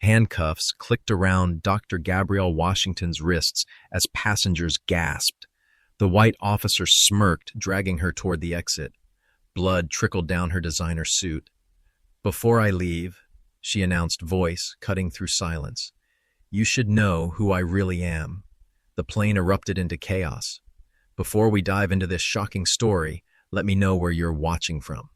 Handcuffs clicked around Dr. Gabrielle Washington's wrists as passengers gasped. The white officer smirked, dragging her toward the exit. Blood trickled down her designer suit. "Before I leave," she announced, voice cutting through silence, "you should know who I really am." The plane erupted into chaos. "Before we dive into this shocking story, let me know where you're watching from."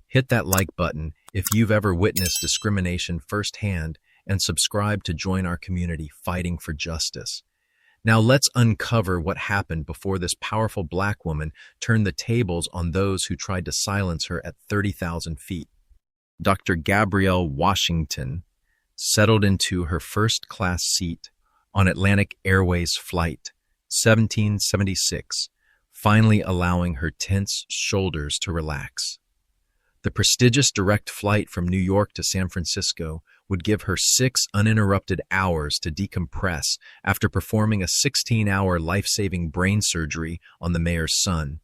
Hit that like button if you've ever witnessed discrimination firsthand, and subscribe to join our community fighting for justice. Now let's uncover what happened before this powerful black woman turned the tables on those who tried to silence her at 30,000 feet. Dr. Gabrielle Washington settled into her first-class seat on Atlantic Airways Flight 1776, finally allowing her tense shoulders to relax. The prestigious direct flight from New York to San Francisco would give her 6 uninterrupted hours to decompress after performing a 16-hour life-saving brain surgery on the mayor's son.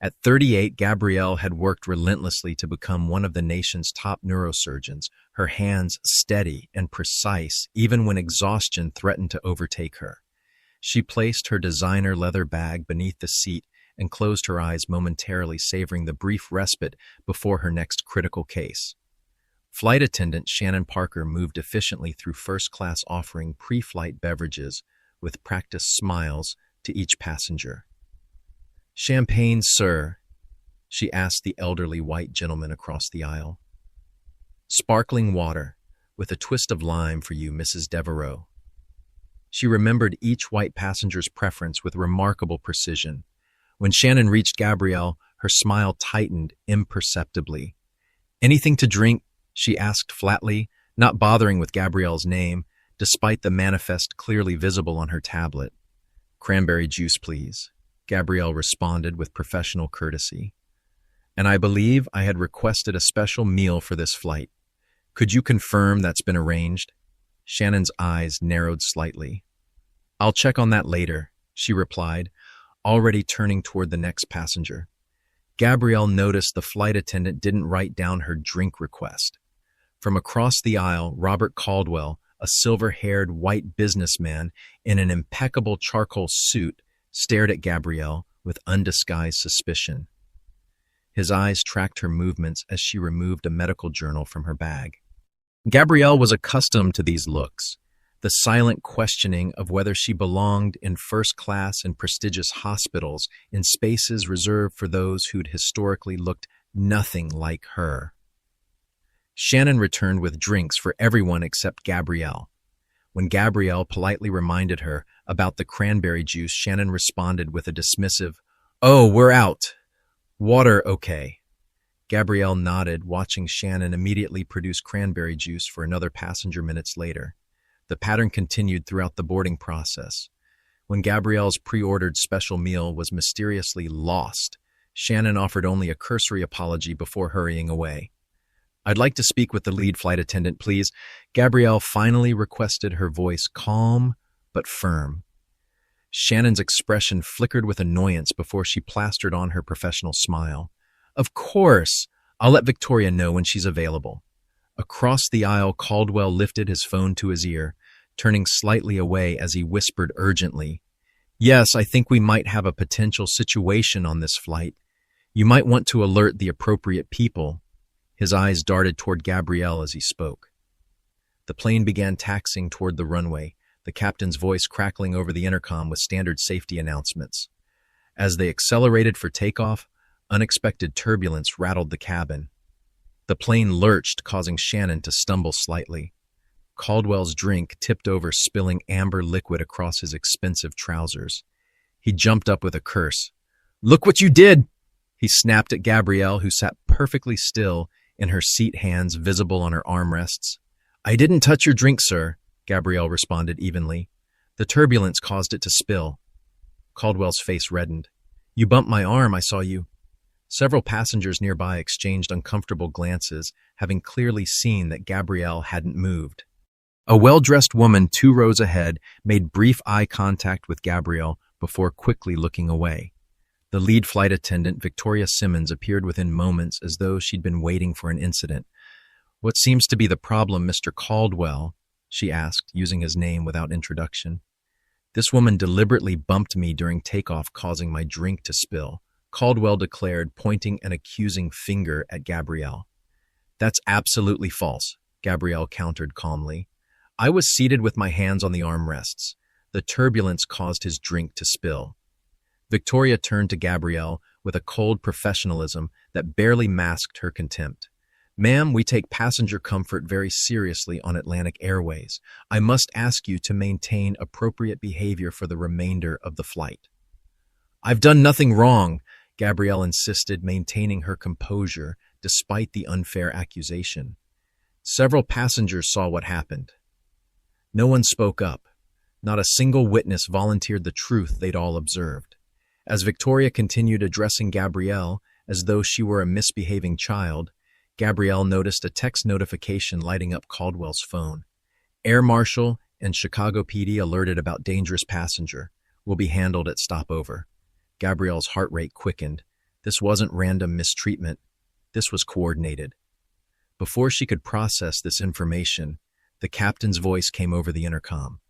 At 38, Gabrielle had worked relentlessly to become one of the nation's top neurosurgeons, her hands steady and precise even when exhaustion threatened to overtake her. She placed her designer leather bag beneath the seat and closed her eyes momentarily, savoring the brief respite before her next critical case. Flight attendant Shannon Parker moved efficiently through first class, offering pre-flight beverages with practiced smiles to each passenger. "Champagne, sir?" she asked the elderly white gentleman across the aisle. "Sparkling water, with a twist of lime for you, Mrs. Devereaux." She remembered each white passenger's preference with remarkable precision. When Shannon reached Gabrielle, her smile tightened imperceptibly. "Anything to drink?" she asked flatly, not bothering with Gabrielle's name, despite the manifest clearly visible on her tablet. "Cranberry juice, please," Gabrielle responded with professional courtesy. "And I believe I had requested a special meal for this flight. Could you confirm that's been arranged?" Shannon's eyes narrowed slightly. "I'll check on that later," she replied, already turning toward the next passenger. Gabrielle noticed the flight attendant didn't write down her drink request. From across the aisle, Robert Caldwell, a silver-haired white businessman in an impeccable charcoal suit, stared at Gabrielle with undisguised suspicion. His eyes tracked her movements as she removed a medical journal from her bag. Gabrielle was accustomed to these looks, the silent questioning of whether she belonged in first class in prestigious hospitals, in spaces reserved for those who'd historically looked nothing like her. Shannon returned with drinks for everyone except Gabrielle. When Gabrielle politely reminded her about the cranberry juice, Shannon responded with a dismissive, "Oh, we're out. Water, okay." Gabrielle nodded, watching Shannon immediately produce cranberry juice for another passenger minutes later. The pattern continued throughout the boarding process. When Gabrielle's pre-ordered special meal was mysteriously lost, Shannon offered only a cursory apology before hurrying away. "I'd like to speak with the lead flight attendant, please," Gabrielle finally requested, her voice calm but firm. Shannon's expression flickered with annoyance before she plastered on her professional smile. "Of course. I'll let Victoria know when she's available." Across the aisle, Caldwell lifted his phone to his ear, turning slightly away as he whispered urgently, "Yes, I think we might have a potential situation on this flight. You might want to alert the appropriate people." His eyes darted toward Gabrielle as he spoke. The plane began taxiing toward the runway, the captain's voice crackling over the intercom with standard safety announcements. As they accelerated for takeoff, unexpected turbulence rattled the cabin. The plane lurched, causing Shannon to stumble slightly. Caldwell's drink tipped over, spilling amber liquid across his expensive trousers. He jumped up with a curse. "Look what you did!" He snapped at Gabrielle, who sat perfectly still in her seat, hands visible on her armrests. "I didn't touch your drink, sir," Gabrielle responded evenly. "The turbulence caused it to spill." Caldwell's face reddened. "You bumped my arm, I saw you." Several passengers nearby exchanged uncomfortable glances, having clearly seen that Gabrielle hadn't moved. A well-dressed woman 2 rows ahead made brief eye contact with Gabrielle before quickly looking away. The lead flight attendant, Victoria Simmons, appeared within moments as though she'd been waiting for an incident. What seems to be the problem, Mr. Caldwell? She asked, using his name without introduction. This woman deliberately bumped me during takeoff, causing my drink to spill, Caldwell declared, pointing an accusing finger at Gabrielle. That's absolutely false, Gabrielle countered calmly. I was seated with my hands on the armrests. The turbulence caused his drink to spill. Victoria turned to Gabrielle with a cold professionalism that barely masked her contempt. Ma'am, we take passenger comfort very seriously on Atlantic Airways. I must ask you to maintain appropriate behavior for the remainder of the flight. I've done nothing wrong, Gabrielle insisted, maintaining her composure despite the unfair accusation. Several passengers saw what happened. No one spoke up. Not a single witness volunteered the truth they'd all observed. As Victoria continued addressing Gabrielle as though she were a misbehaving child, Gabrielle noticed a text notification lighting up Caldwell's phone. Air Marshal and Chicago PD alerted about dangerous passenger. Will be handled at stopover. Gabrielle's heart rate quickened. This wasn't random mistreatment. This was coordinated. Before she could process this information, the captain's voice came over the intercom.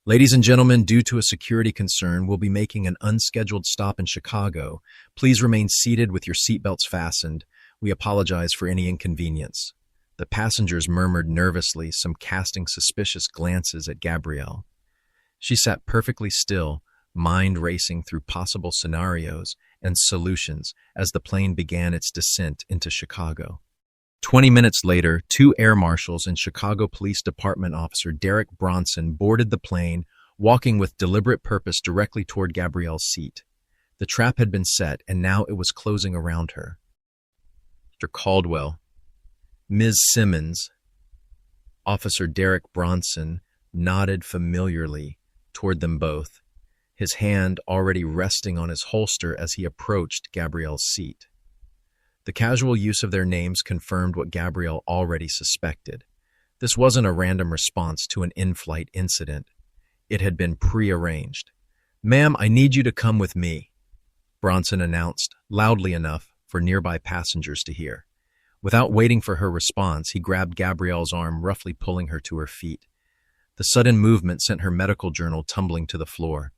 Ladies and gentlemen, due to a security concern, we'll be making an unscheduled stop in Chicago. Please remain seated with your seatbelts fastened. We apologize for any inconvenience. The passengers murmured nervously, some casting suspicious glances at Gabrielle. She sat perfectly still, mind racing through possible scenarios and solutions as the plane began its descent into Chicago. 20 minutes later, 2 air marshals and Chicago Police Department officer Derek Bronson boarded the plane, walking with deliberate purpose directly toward Gabrielle's seat. The trap had been set, and now it was closing around her. Mr. Caldwell, Ms. Simmons, Officer Derek Bronson nodded familiarly toward them both, his hand already resting on his holster as he approached Gabrielle's seat. The casual use of their names confirmed what Gabrielle already suspected. This wasn't a random response to an in-flight incident. It had been prearranged. Ma'am, I need you to come with me, Bronson announced, loudly enough for nearby passengers to hear. Without waiting for her response, he grabbed Gabrielle's arm, roughly pulling her to her feet. The sudden movement sent her medical journal tumbling to the floor.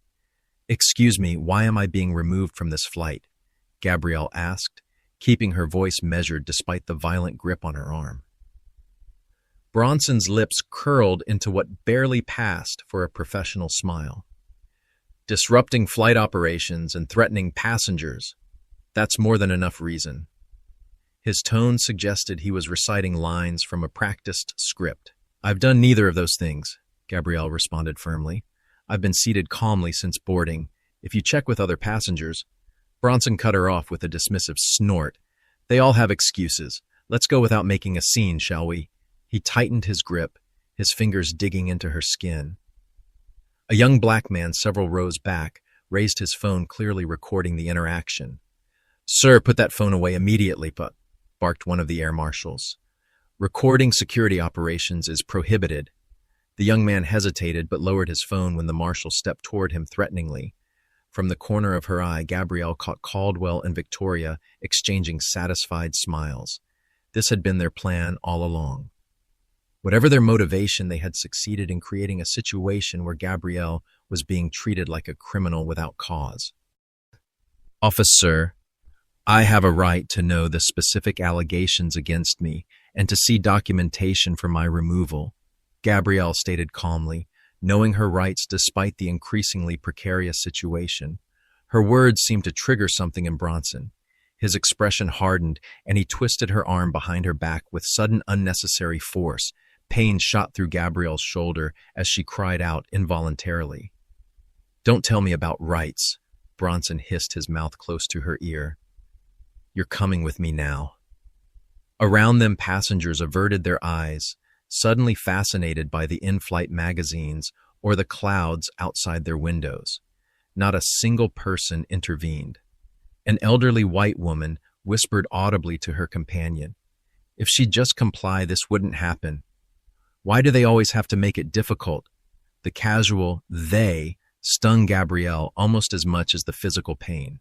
Excuse me, why am I being removed from this flight? Gabrielle asked, keeping her voice measured despite the violent grip on her arm. Bronson's lips curled into what barely passed for a professional smile. Disrupting flight operations and threatening passengers. That's more than enough reason. His tone suggested he was reciting lines from a practiced script. I've done neither of those things, Gabrielle responded firmly. I've been seated calmly since boarding. If you check with other passengers... Bronson cut her off with a dismissive snort. They all have excuses. Let's go without making a scene, shall we? He tightened his grip, his fingers digging into her skin. A young black man several rows back raised his phone, clearly recording the interaction. Sir, put that phone away immediately, barked one of the air marshals. Recording security operations is prohibited. The young man hesitated but lowered his phone when the marshal stepped toward him threateningly. From the corner of her eye, Gabrielle caught Caldwell and Victoria exchanging satisfied smiles. This had been their plan all along. Whatever their motivation, they had succeeded in creating a situation where Gabrielle was being treated like a criminal without cause. Officer, I have a right to know the specific allegations against me and to see documentation for my removal, Gabrielle stated calmly, knowing her rights despite the increasingly precarious situation. Her words seemed to trigger something in Bronson. His expression hardened, and he twisted her arm behind her back with sudden unnecessary force. Pain shot through Gabrielle's shoulder as she cried out involuntarily. Don't tell me about rights, Bronson hissed, his mouth close to her ear. You're coming with me now. Around them, passengers averted their eyes, suddenly fascinated by the in-flight magazines or the clouds outside their windows. Not a single person intervened. An elderly white woman whispered audibly to her companion, if she'd just comply, this wouldn't happen. Why do they always have to make it difficult? The casual "they" stung Gabrielle almost as much as the physical pain.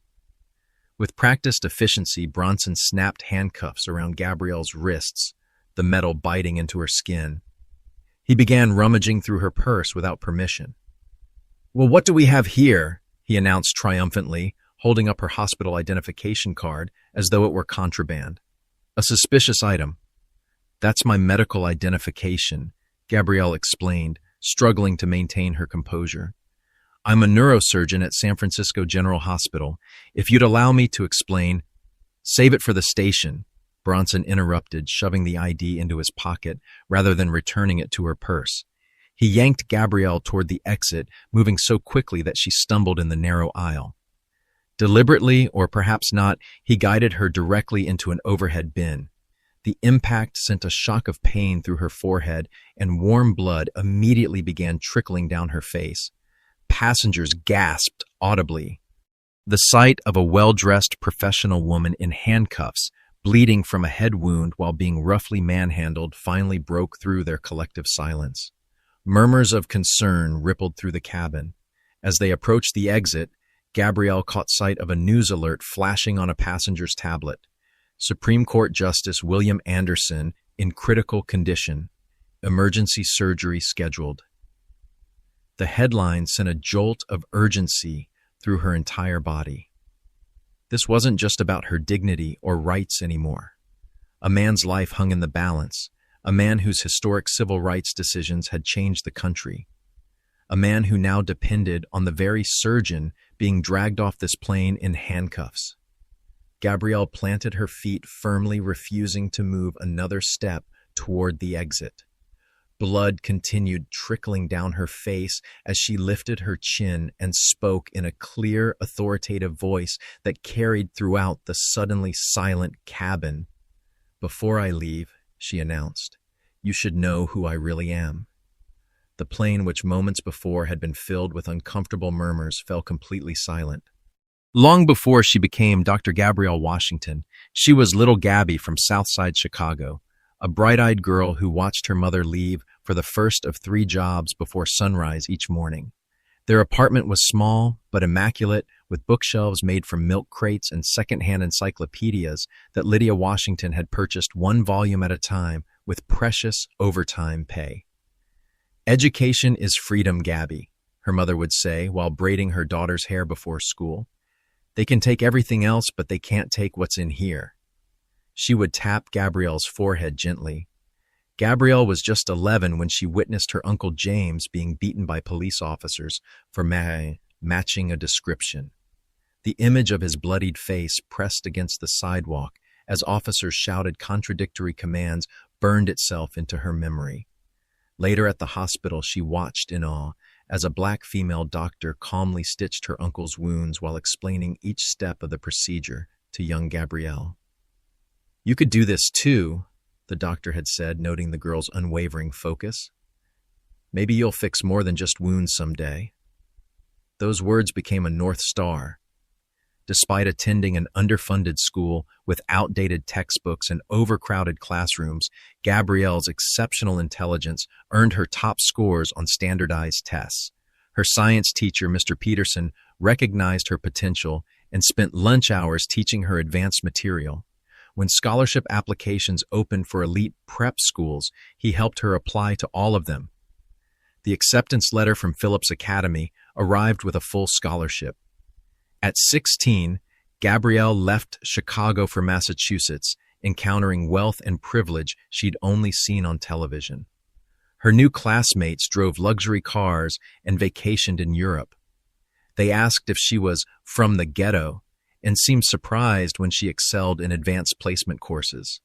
With practiced efficiency, Bronson snapped handcuffs around Gabrielle's wrists, the metal biting into her skin. He began rummaging through her purse without permission. "Well, what do we have here?" he announced triumphantly, holding up her hospital identification card as though it were contraband. "A suspicious item." "That's my medical identification," Gabrielle explained, struggling to maintain her composure. "I'm a neurosurgeon at San Francisco General Hospital. If you'd allow me to explain—" "Save it for the station," Bronson interrupted, shoving the ID into his pocket rather than returning it to her purse. He yanked Gabrielle toward the exit, moving so quickly that she stumbled in the narrow aisle. Deliberately, or perhaps not, he guided her directly into an overhead bin. The impact sent a shock of pain through her forehead, and warm blood immediately began trickling down her face. Passengers gasped audibly. The sight of a well-dressed professional woman in handcuffs, bleeding from a head wound while being roughly manhandled, finally broke through their collective silence. Murmurs of concern rippled through the cabin. As they approached the exit, Gabrielle caught sight of a news alert flashing on a passenger's tablet. Supreme Court Justice William Anderson in critical condition. Emergency surgery scheduled. The headline sent a jolt of urgency through her entire body. This wasn't just about her dignity or rights anymore. A man's life hung in the balance, a man whose historic civil rights decisions had changed the country. A man who now depended on the very surgeon being dragged off this plane in handcuffs. Gabrielle planted her feet firmly, refusing to move another step toward the exit. Blood continued trickling down her face as she lifted her chin and spoke in a clear, authoritative voice that carried throughout the suddenly silent cabin. "Before I leave," she announced, "you should know who I really am." The plane, which moments before had been filled with uncomfortable murmurs, fell completely silent. Long before she became Dr. Gabrielle Washington, she was little Gabby from Southside Chicago, a bright-eyed girl who watched her mother leave for the first of 3 jobs before sunrise each morning. Their apartment was small but immaculate, with bookshelves made from milk crates and second-hand encyclopedias that Lydia Washington had purchased 1 volume at a time with precious overtime pay. "Education is freedom, Gabby," her mother would say while braiding her daughter's hair before school. "They can take everything else, but they can't take what's in here." She would tap Gabrielle's forehead gently. Gabrielle was just 11 when she witnessed her Uncle James being beaten by police officers for matching a description. The image of his bloodied face pressed against the sidewalk as officers shouted contradictory commands burned itself into her memory. Later at the hospital, she watched in awe as a black female doctor calmly stitched her uncle's wounds while explaining each step of the procedure to young Gabrielle. "You could do this too," the doctor had said, noting the girl's unwavering focus. "Maybe you'll fix more than just wounds someday." Those words became a North Star. Despite attending an underfunded school with outdated textbooks and overcrowded classrooms, Gabrielle's exceptional intelligence earned her top scores on standardized tests. Her science teacher, Mr. Peterson, recognized her potential and spent lunch hours teaching her advanced material. When scholarship applications opened for elite prep schools, he helped her apply to all of them. The acceptance letter from Phillips Academy arrived with a full scholarship. At 16, Gabrielle left Chicago for Massachusetts, encountering wealth and privilege she'd only seen on television. Her new classmates drove luxury cars and vacationed in Europe. They asked if she was from the ghetto and seemed surprised when she excelled in advanced placement courses.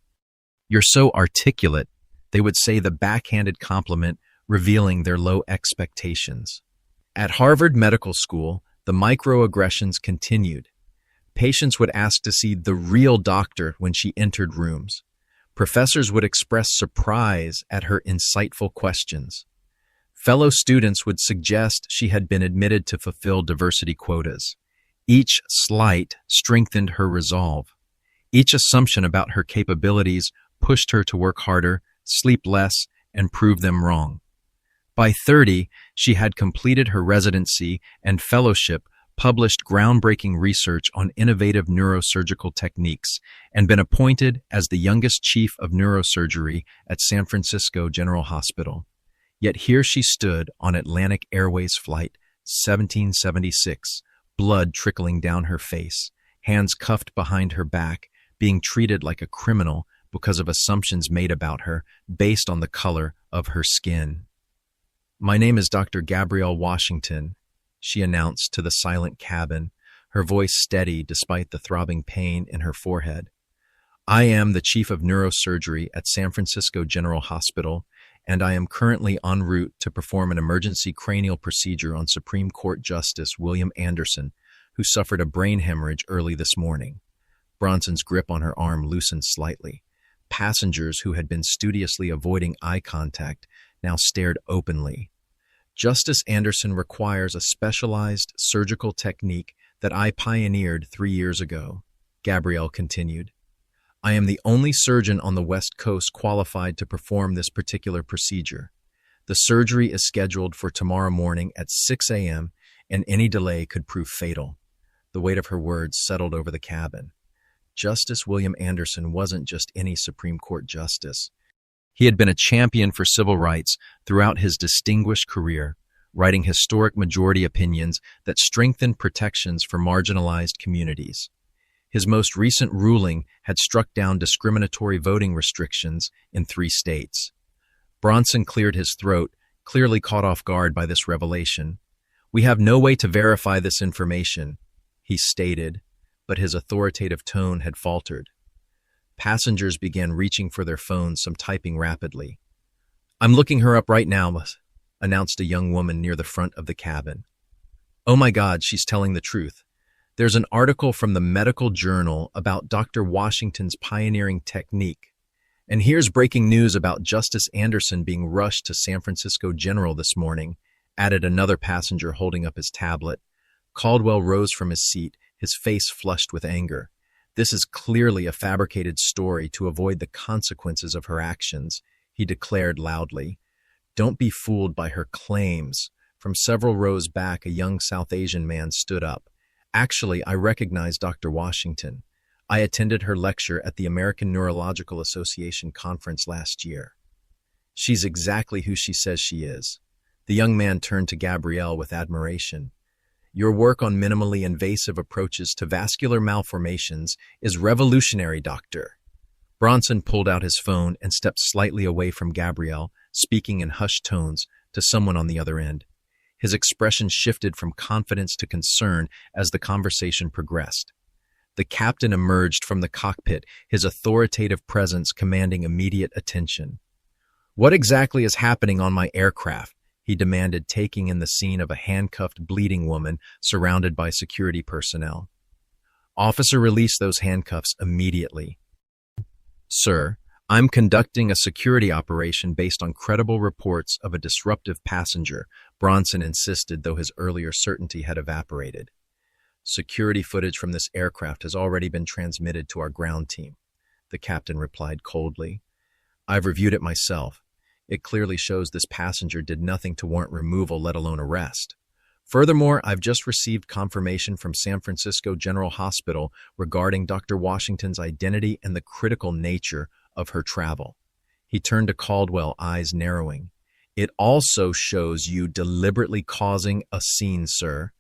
"You're so articulate," they would say, the backhanded compliment revealing their low expectations. At Harvard Medical School, the microaggressions continued. Patients would ask to see the real doctor when she entered rooms. Professors would express surprise at her insightful questions. Fellow students would suggest she had been admitted to fulfill diversity quotas. Each slight strengthened her resolve. Each assumption about her capabilities pushed her to work harder, sleep less, and prove them wrong. By 30, she had completed her residency and fellowship, published groundbreaking research on innovative neurosurgical techniques, and been appointed as the youngest chief of neurosurgery at San Francisco General Hospital. Yet here she stood on Atlantic Airways Flight 1776, blood trickling down her face, hands cuffed behind her back, being treated like a criminal because of assumptions made about her based on the color of her skin. "My name is Dr. Gabrielle Washington," she announced to the silent cabin, her voice steady despite the throbbing pain in her forehead. "I am the chief of neurosurgery at San Francisco General Hospital, and I am currently en route to perform an emergency cranial procedure on Supreme Court Justice William Anderson, who suffered a brain hemorrhage early this morning." Bronson's grip on her arm loosened slightly. Passengers who had been studiously avoiding eye contact now stared openly. "Justice Anderson requires a specialized surgical technique that I pioneered 3 years ago," Gabrielle continued. "I am the only surgeon on the West Coast qualified to perform this particular procedure. The surgery is scheduled for tomorrow morning at 6 a.m., and any delay could prove fatal." The weight of her words settled over the cabin. Justice William Anderson wasn't just any Supreme Court justice. He had been a champion for civil rights throughout his distinguished career, writing historic majority opinions that strengthened protections for marginalized communities. His most recent ruling had struck down discriminatory voting restrictions in 3 states. Bronson cleared his throat, clearly caught off guard by this revelation. "We have no way to verify this information," he stated, but his authoritative tone had faltered. Passengers began reaching for their phones, some typing rapidly. "I'm looking her up right now," announced a young woman near the front of the cabin. "Oh my God, she's telling the truth. There's an article from the medical journal about Dr. Washington's pioneering technique. And here's breaking news about Justice Anderson being rushed to San Francisco General this morning," added another passenger holding up his tablet. Caldwell rose from his seat, his face flushed with anger. "This is clearly a fabricated story to avoid the consequences of her actions," he declared loudly. "Don't be fooled by her claims." From several rows back, a young South Asian man stood up. "Actually, I recognize Dr. Washington. I attended her lecture at the American Neurological Association conference last year. She's exactly who she says she is." The young man turned to Gabrielle with admiration. "Your work on minimally invasive approaches to vascular malformations is revolutionary, Doctor." Bronson pulled out his phone and stepped slightly away from Gabrielle, speaking in hushed tones to someone on the other end. His expression shifted from confidence to concern as the conversation progressed. The captain emerged from the cockpit, his authoritative presence commanding immediate attention. "What exactly is happening on my aircraft?" he demanded, taking in the scene of a handcuffed, bleeding woman surrounded by security personnel. "Officer, release those handcuffs immediately." "Sir, I'm conducting a security operation based on credible reports of a disruptive passenger," Bronson insisted, though his earlier certainty had evaporated. "Security footage from this aircraft has already been transmitted to our ground team," the captain replied coldly. "I've reviewed it myself. It clearly shows this passenger did nothing to warrant removal, let alone arrest. Furthermore, I've just received confirmation from San Francisco General Hospital regarding Dr. Washington's identity and the critical nature of her travel." He turned to Caldwell, eyes narrowing. "It also shows you deliberately causing a scene, sir."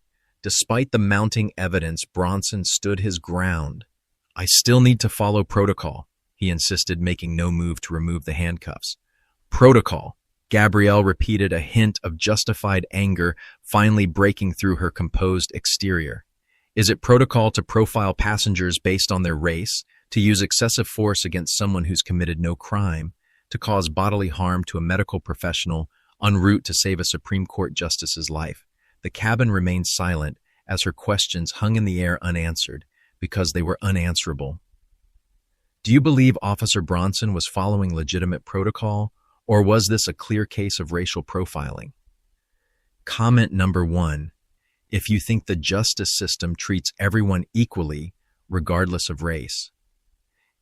Despite the mounting evidence, Bronson stood his ground. "I still need to follow protocol," he insisted, making no move to remove the handcuffs. "Protocol," Gabrielle repeated, a hint of justified anger finally breaking through her composed exterior. "Is it protocol to profile passengers based on their race, to use excessive force against someone who's committed no crime, to cause bodily harm to a medical professional en route to save a Supreme Court justice's life?" The cabin remained silent as her questions hung in the air unanswered, because they were unanswerable. "Do you believe Officer Bronson was following legitimate protocol, or was this a clear case of racial profiling?" Comment number 1. If you think the justice system treats everyone equally, regardless of race.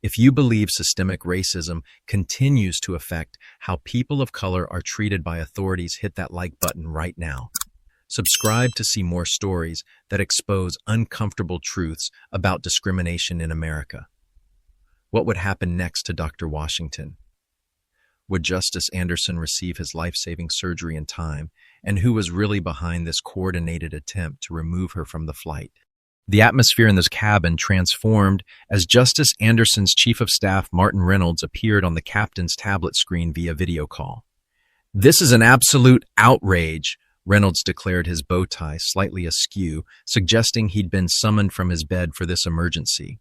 If you believe systemic racism continues to affect how people of color are treated by authorities, hit that like button right now. Subscribe to see more stories that expose uncomfortable truths about discrimination in America. What would happen next to Dr. Washington? Would Justice Anderson receive his life-saving surgery in time? And who was really behind this coordinated attempt to remove her from the flight? The atmosphere in this cabin transformed as Justice Anderson's Chief of Staff, Martin Reynolds, appeared on the captain's tablet screen via video call. "This is an absolute outrage," Reynolds declared, his bow tie slightly askew, suggesting he'd been summoned from his bed for this emergency.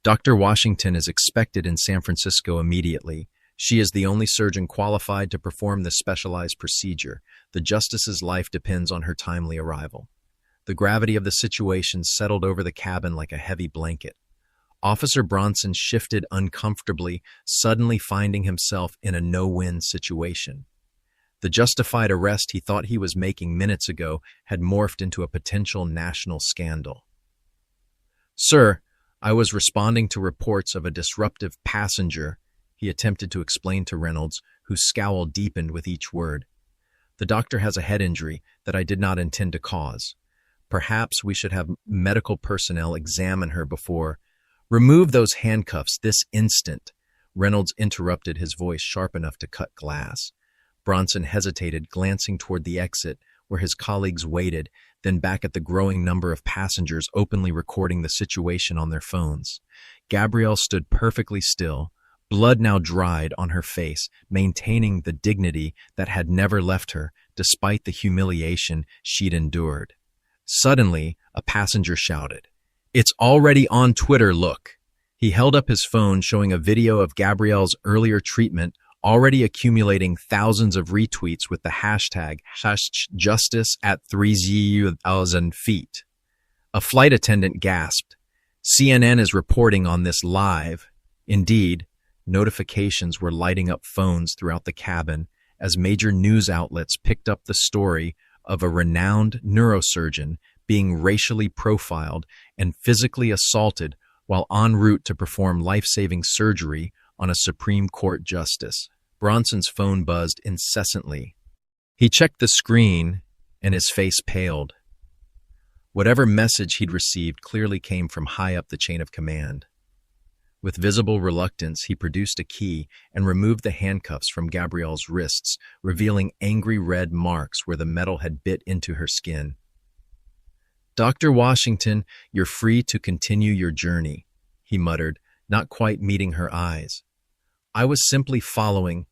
"Dr. Washington is expected in San Francisco immediately. She is the only surgeon qualified to perform this specialized procedure. The justice's life depends on her timely arrival." The gravity of the situation settled over the cabin like a heavy blanket. Officer Bronson shifted uncomfortably, suddenly finding himself in a no-win situation. The justified arrest he thought he was making minutes ago had morphed into a potential national scandal. "Sir, I was responding to reports of a disruptive passenger," he attempted to explain to Reynolds, whose scowl deepened with each word. "The doctor has a head injury that I did not intend to cause. Perhaps we should have medical personnel examine her before—" "Remove those handcuffs this instant," Reynolds interrupted, his voice sharp enough to cut glass. Bronson hesitated, glancing toward the exit where his colleagues waited, then back at the growing number of passengers openly recording the situation on their phones. Gabrielle stood perfectly still, blood now dried on her face, maintaining the dignity that had never left her despite the humiliation she'd endured. Suddenly, a passenger shouted, "It's already on Twitter, look." He held up his phone, showing a video of Gabrielle's earlier treatment, already accumulating thousands of retweets with the hashtag #justice@3,000 feet. A flight attendant gasped. "CNN is reporting on this live." Indeed, notifications were lighting up phones throughout the cabin as major news outlets picked up the story of a renowned neurosurgeon being racially profiled and physically assaulted while en route to perform life-saving surgery on a Supreme Court justice. Bronson's phone buzzed incessantly. He checked the screen, and his face paled. Whatever message he'd received clearly came from high up the chain of command. With visible reluctance, he produced a key and removed the handcuffs from Gabrielle's wrists, revealing angry red marks where the metal had bit into her skin. "Dr. Washington, you're free to continue your journey," he muttered, not quite meeting her eyes. "I was simply following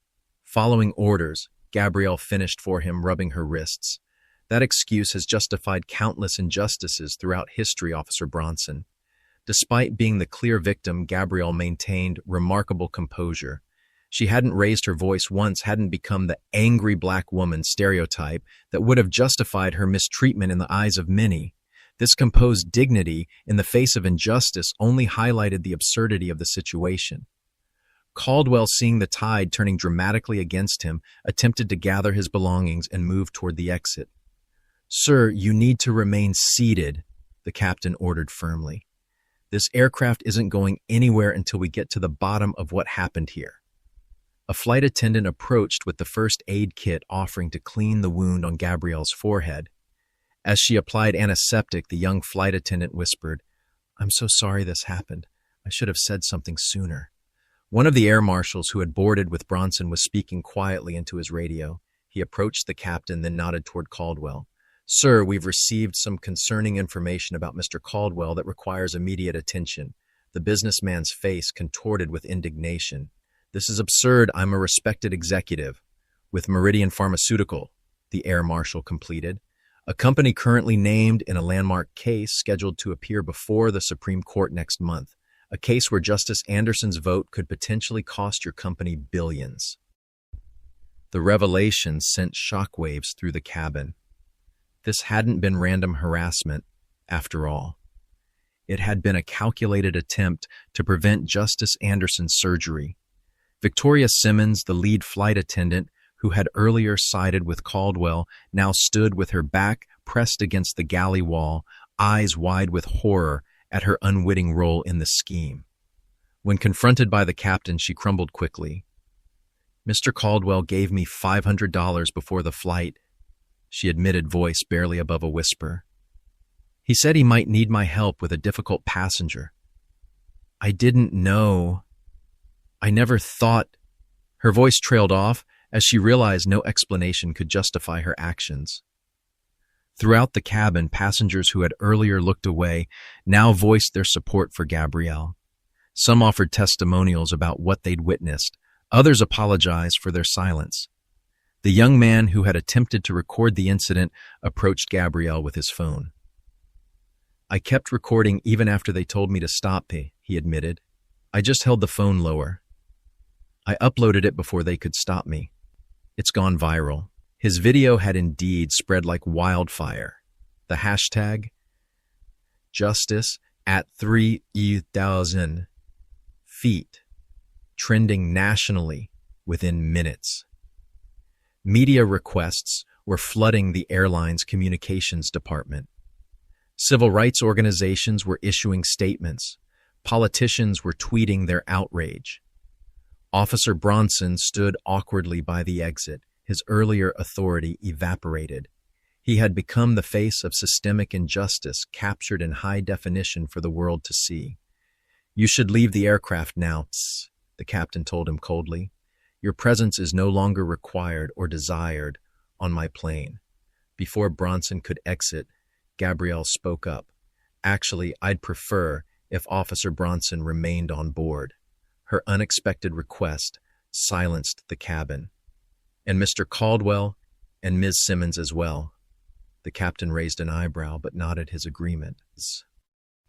orders," Gabrielle finished for him, rubbing her wrists. "That excuse has justified countless injustices throughout history, Officer Bronson." Despite being the clear victim, Gabrielle maintained remarkable composure. She hadn't raised her voice once, hadn't become the angry black woman stereotype that would have justified her mistreatment in the eyes of many. This composed dignity in the face of injustice only highlighted the absurdity of the situation. Caldwell, seeing the tide turning dramatically against him, attempted to gather his belongings and move toward the exit. "Sir, you need to remain seated," the captain ordered firmly. "This aircraft isn't going anywhere until we get to the bottom of what happened here." A flight attendant approached with the first aid kit, offering to clean the wound on Gabrielle's forehead. As she applied antiseptic, the young flight attendant whispered, "I'm so sorry this happened. I should have said something sooner." One of the air marshals who had boarded with Bronson was speaking quietly into his radio. He approached the captain, then nodded toward Caldwell. "Sir, we've received some concerning information about Mr. Caldwell that requires immediate attention." The businessman's face contorted with indignation. "This is absurd. I'm a respected executive with Meridian Pharmaceutical," the air marshal completed, "a company currently named in a landmark case scheduled to appear before the Supreme Court next month, a case where Justice Anderson's vote could potentially cost your company billions." The revelation sent shockwaves through the cabin. This hadn't been random harassment, after all. It had been a calculated attempt to prevent Justice Anderson's surgery. Victoria Simmons, the lead flight attendant, who had earlier sided with Caldwell, now stood with her back pressed against the galley wall, eyes wide with horror at her unwitting role in the scheme. When confronted by the captain, she crumbled quickly. "Mr. Caldwell gave me $500 before the flight," she admitted, voice barely above a whisper. He said he might need my help with a difficult passenger. I didn't know. I never thought. Her voice trailed off as she realized no explanation could justify her actions. Throughout the cabin, passengers who had earlier looked away now voiced their support for Gabrielle. Some offered testimonials about what they'd witnessed. Others apologized for their silence. The young man who had attempted to record the incident approached Gabrielle with his phone. I kept recording even after they told me to stop, he admitted. I just held the phone lower. I uploaded it before they could stop me. It's gone viral. His video had indeed spread like wildfire. The hashtag, Justice at 3,000 feet, trending nationally within minutes. Media requests were flooding the airline's communications department. Civil rights organizations were issuing statements. Politicians were tweeting their outrage. Officer Bronson stood awkwardly by the exit. His earlier authority evaporated. He had become the face of systemic injustice, captured in high definition for the world to see. You should leave the aircraft now, the captain told him coldly. Your presence is no longer required or desired on my plane. Before Bronson could exit, Gabrielle spoke up. Actually, I'd prefer if Officer Bronson remained on board. Her unexpected request silenced the cabin. And Mr. Caldwell and Ms. Simmons as well. The captain raised an eyebrow but nodded his agreement.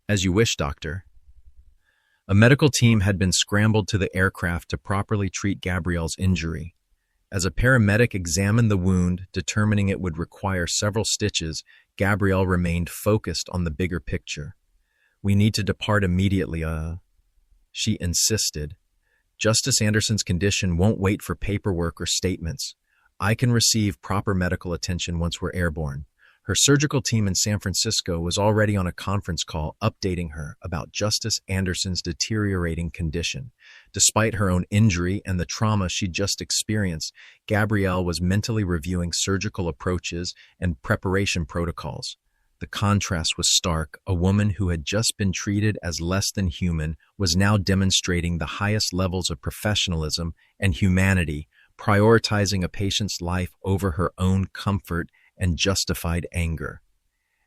As you wish, Doctor. A medical team had been scrambled to the aircraft to properly treat Gabrielle's injury. As a paramedic examined the wound, determining it would require several stitches, Gabrielle remained focused on the bigger picture. We need to depart immediately, she insisted. Justice Anderson's condition won't wait for paperwork or statements. I can receive proper medical attention once we're airborne. Her surgical team in San Francisco was already on a conference call updating her about Justice Anderson's deteriorating condition. Despite her own injury and the trauma she'd just experienced, Gabrielle was mentally reviewing surgical approaches and preparation protocols. The contrast was stark. A woman who had just been treated as less than human was now demonstrating the highest levels of professionalism and humanity, prioritizing a patient's life over her own comfort and justified anger.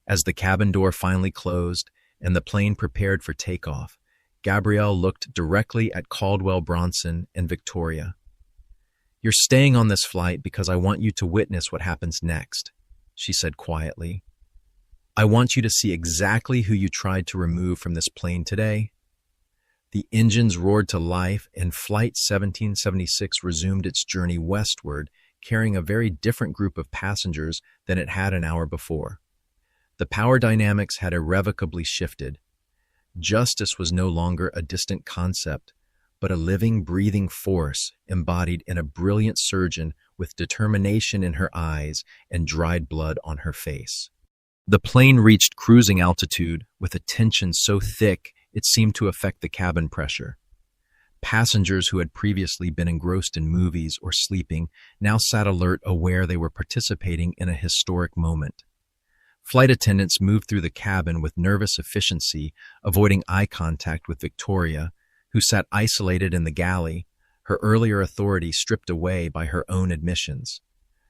As the cabin door finally closed and the plane prepared for takeoff, Gabrielle looked directly at Caldwell Bronson and Victoria. You're staying on this flight because I want you to witness what happens next, she said quietly. I want you to see exactly who you tried to remove from this plane today. The engines roared to life and Flight 1776 resumed its journey westward, carrying a very different group of passengers than it had an hour before. The power dynamics had irrevocably shifted. Justice was no longer a distant concept, but a living, breathing force embodied in a brilliant surgeon with determination in her eyes and dried blood on her face. The plane reached cruising altitude with a tension so thick it seemed to affect the cabin pressure. Passengers who had previously been engrossed in movies or sleeping now sat alert, aware they were participating in a historic moment. Flight attendants moved through the cabin with nervous efficiency, avoiding eye contact with Victoria, who sat isolated in the galley, her earlier authority stripped away by her own admissions.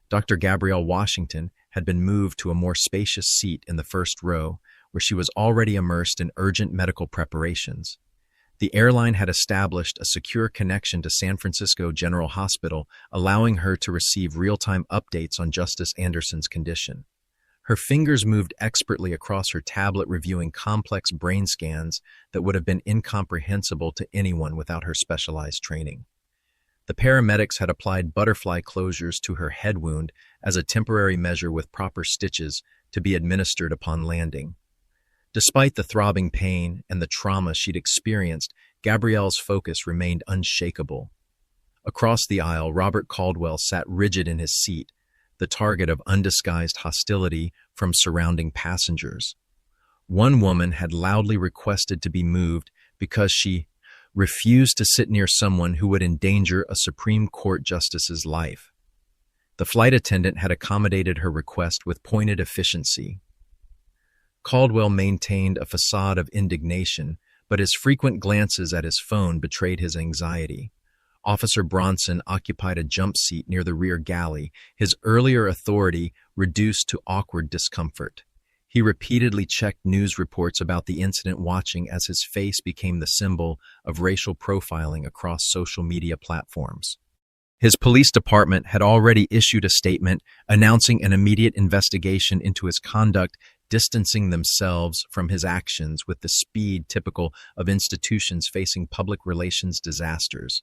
Dr. Gabrielle Washington had been moved to a more spacious seat in the first row, where she was already immersed in urgent medical preparations. The airline had established a secure connection to San Francisco General Hospital, allowing her to receive real-time updates on Justice Anderson's condition. Her fingers moved expertly across her tablet, reviewing complex brain scans that would have been incomprehensible to anyone without her specialized training. The paramedics had applied butterfly closures to her head wound as a temporary measure with proper stitches to be administered upon landing. Despite the throbbing pain and the trauma she'd experienced, Gabrielle's focus remained unshakable. Across the aisle, Robert Caldwell sat rigid in his seat, the target of undisguised hostility from surrounding passengers. One woman had loudly requested to be moved because she refused to sit near someone who would endanger a Supreme Court justice's life. The flight attendant had accommodated her request with pointed efficiency. Caldwell maintained a facade of indignation, but his frequent glances at his phone betrayed his anxiety. Officer Bronson occupied a jump seat near the rear galley, his earlier authority reduced to awkward discomfort. He repeatedly checked news reports about the incident, watching as his face became the symbol of racial profiling across social media platforms. His police department had already issued a statement announcing an immediate investigation into his conduct, distancing themselves from his actions with the speed typical of institutions facing public relations disasters.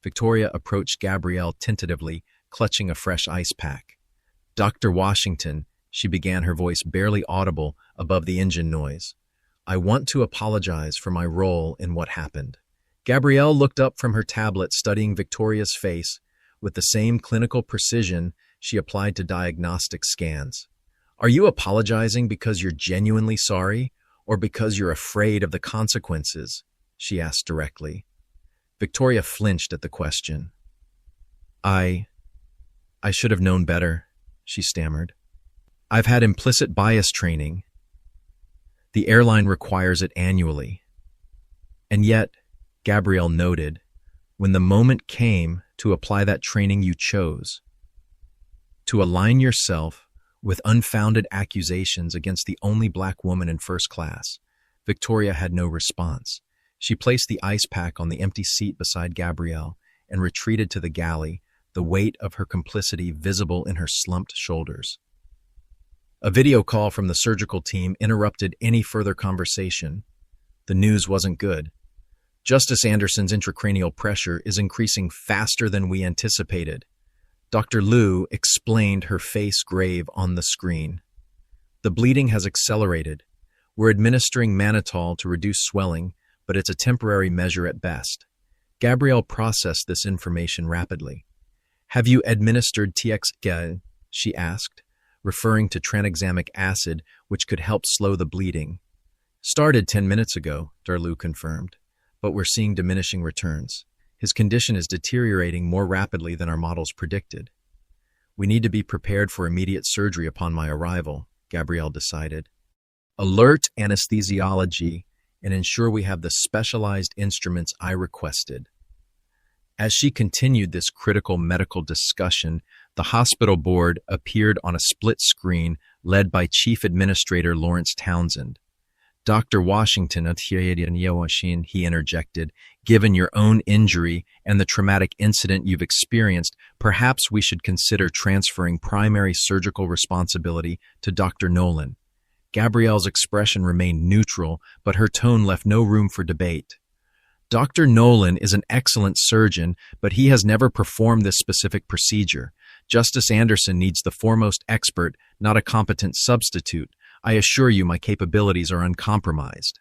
Victoria approached Gabrielle tentatively, clutching a fresh ice pack. "Dr. Washington," she began, her voice barely audible above the engine noise, "I want to apologize for my role in what happened." Gabrielle looked up from her tablet, studying Victoria's face with the same clinical precision she applied to diagnostic scans. "Are you apologizing because you're genuinely sorry, or because you're afraid of the consequences?" she asked directly. Victoria flinched at the question. I should have known better," she stammered. "I've had implicit bias training. The airline requires it annually." "And yet," Gabrielle noted, "when the moment came to apply that training, you chose to align yourself with unfounded accusations against the only black woman in first class." Victoria had no response. She placed the ice pack on the empty seat beside Gabrielle and retreated to the galley, the weight of her complicity visible in her slumped shoulders. A video call from the surgical team interrupted any further conversation. The news wasn't good. "Justice Anderson's intracranial pressure is increasing faster than we anticipated," Dr. Liu explained, her face grave on the screen. "The bleeding has accelerated. We're administering mannitol to reduce swelling, but it's a temporary measure at best." Gabrielle processed this information rapidly. "Have you administered TXG?" she asked, referring to tranexamic acid, which could help slow the bleeding. "Started 10 minutes ago," Darlou confirmed, "but we're seeing diminishing returns. His condition is deteriorating more rapidly than our models predicted." "We need to be prepared for immediate surgery upon my arrival," Gabrielle decided. "Alert anesthesiology and ensure we have the specialized instruments I requested." As she continued this critical medical discussion, the hospital board appeared on a split screen led by Chief Administrator Lawrence Townsend. "Dr. Washington," he interjected, "given your own injury and the traumatic incident you've experienced, perhaps we should consider transferring primary surgical responsibility to Dr. Nolan." Gabrielle's expression remained neutral, but her tone left no room for debate. "Dr. Nolan is an excellent surgeon, but he has never performed this specific procedure. Justice Anderson needs the foremost expert, not a competent substitute. I assure you my capabilities are uncompromised."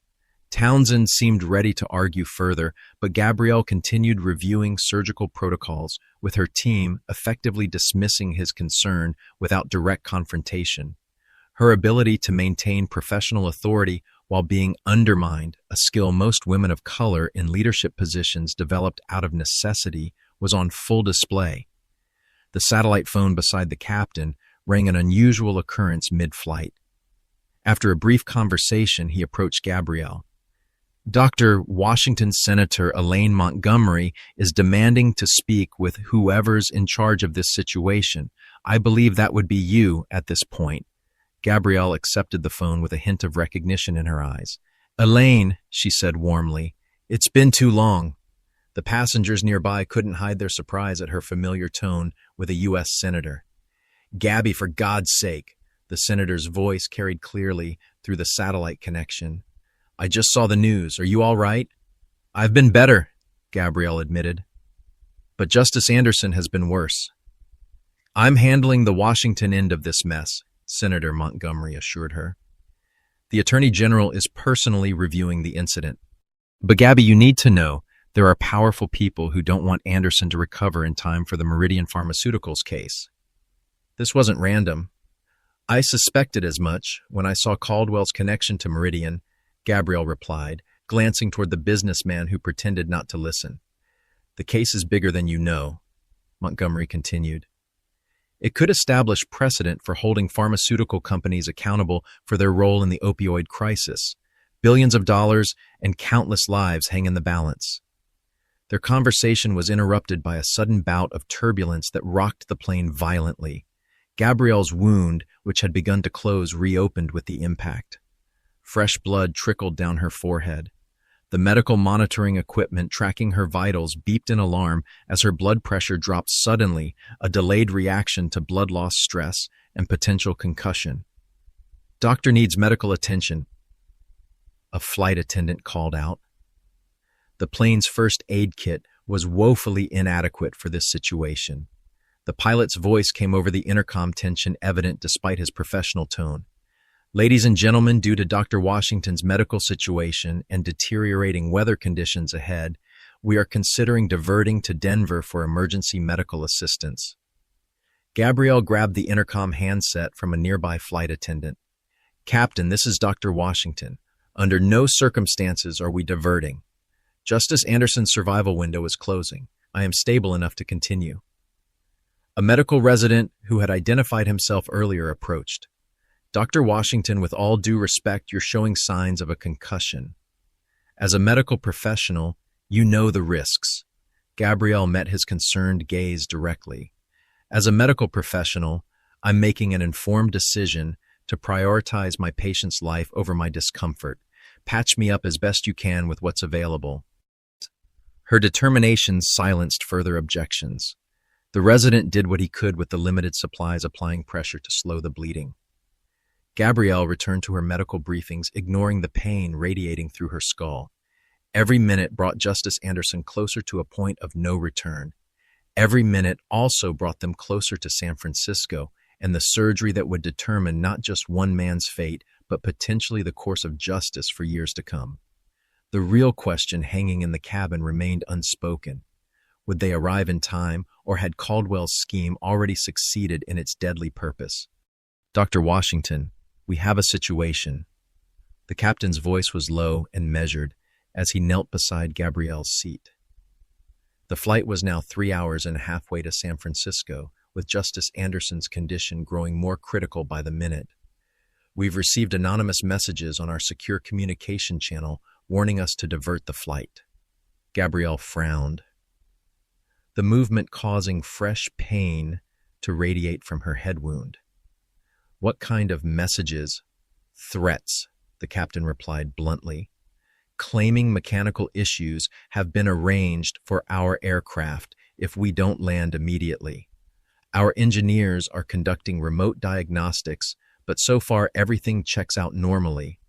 Townsend seemed ready to argue further, but Gabrielle continued reviewing surgical protocols, with her team effectively dismissing his concern without direct confrontation. Her ability to maintain professional authority while being undermined, a skill most women of color in leadership positions developed out of necessity, was on full display. The satellite phone beside the captain rang, an unusual occurrence mid-flight. After a brief conversation, he approached Gabrielle. "Dr. Washington, Senator Elaine Montgomery is demanding to speak with whoever's in charge of this situation. I believe that would be you at this point." Gabrielle accepted the phone with a hint of recognition in her eyes. "Elaine," she said warmly, "it's been too long." The passengers nearby couldn't hide their surprise at her familiar tone with a U.S. senator. "Gabby, for God's sake," the senator's voice carried clearly through the satellite connection. "I just saw the news. Are you all right?" "I've been better," Gabrielle admitted. "But Justice Anderson has been worse." "I'm handling the Washington end of this mess," Senator Montgomery assured her. "The Attorney General is personally reviewing the incident. But Gabby, you need to know there are powerful people who don't want Anderson to recover in time for the Meridian Pharmaceuticals case. This wasn't random. I suspected as much when I saw Caldwell's connection to Meridian," Gabrielle replied, glancing toward the businessman who pretended not to listen. "The case is bigger than you know," Montgomery continued. It could establish precedent for holding pharmaceutical companies accountable for their role in the opioid crisis. Billions of dollars and countless lives hang in the balance. Their conversation was interrupted by a sudden bout of turbulence that rocked the plane violently. Gabrielle's wound, which had begun to close, reopened with the impact. Fresh blood trickled down her forehead. The medical monitoring equipment tracking her vitals beeped in alarm as her blood pressure dropped suddenly, a delayed reaction to blood loss stress and potential concussion. "Doctor needs medical attention," a flight attendant called out. The plane's first aid kit was woefully inadequate for this situation. The pilot's voice came over the intercom, tension evident despite his professional tone. "Ladies and gentlemen, due to Dr. Washington's medical situation and deteriorating weather conditions ahead, we are considering diverting to Denver for emergency medical assistance." Gabrielle grabbed the intercom handset from a nearby flight attendant. "Captain, this is Dr. Washington. Under no circumstances are we diverting. Justice Anderson's survival window is closing. I am stable enough to continue." A medical resident who had identified himself earlier approached. "Dr. Washington, with all due respect, you're showing signs of a concussion. As a medical professional, you know the risks." Gabrielle met his concerned gaze directly. "As a medical professional, I'm making an informed decision to prioritize my patient's life over my discomfort. Patch me up as best you can with what's available." Her determination silenced further objections. The resident did what he could with the limited supplies, applying pressure to slow the bleeding. Gabrielle returned to her medical briefings, ignoring the pain radiating through her skull. Every minute brought Justice Anderson closer to a point of no return. Every minute also brought them closer to San Francisco and the surgery that would determine not just one man's fate, but potentially the course of justice for years to come. The real question hanging in the cabin remained unspoken. Would they arrive in time, or had Caldwell's scheme already succeeded in its deadly purpose? "Dr. Washington, we have a situation." The captain's voice was low and measured as he knelt beside Gabrielle's seat. The flight was now 3 hours and halfway to San Francisco, with Justice Anderson's condition growing more critical by the minute. "We've received anonymous messages on our secure communication channel warning us to divert the flight." Gabrielle frowned, the movement causing fresh pain to radiate from her head wound. "What kind of messages?" "Threats," the captain replied bluntly. "Claiming mechanical issues have been arranged for our aircraft if we don't land immediately. Our engineers are conducting remote diagnostics, but so far everything checks out normally."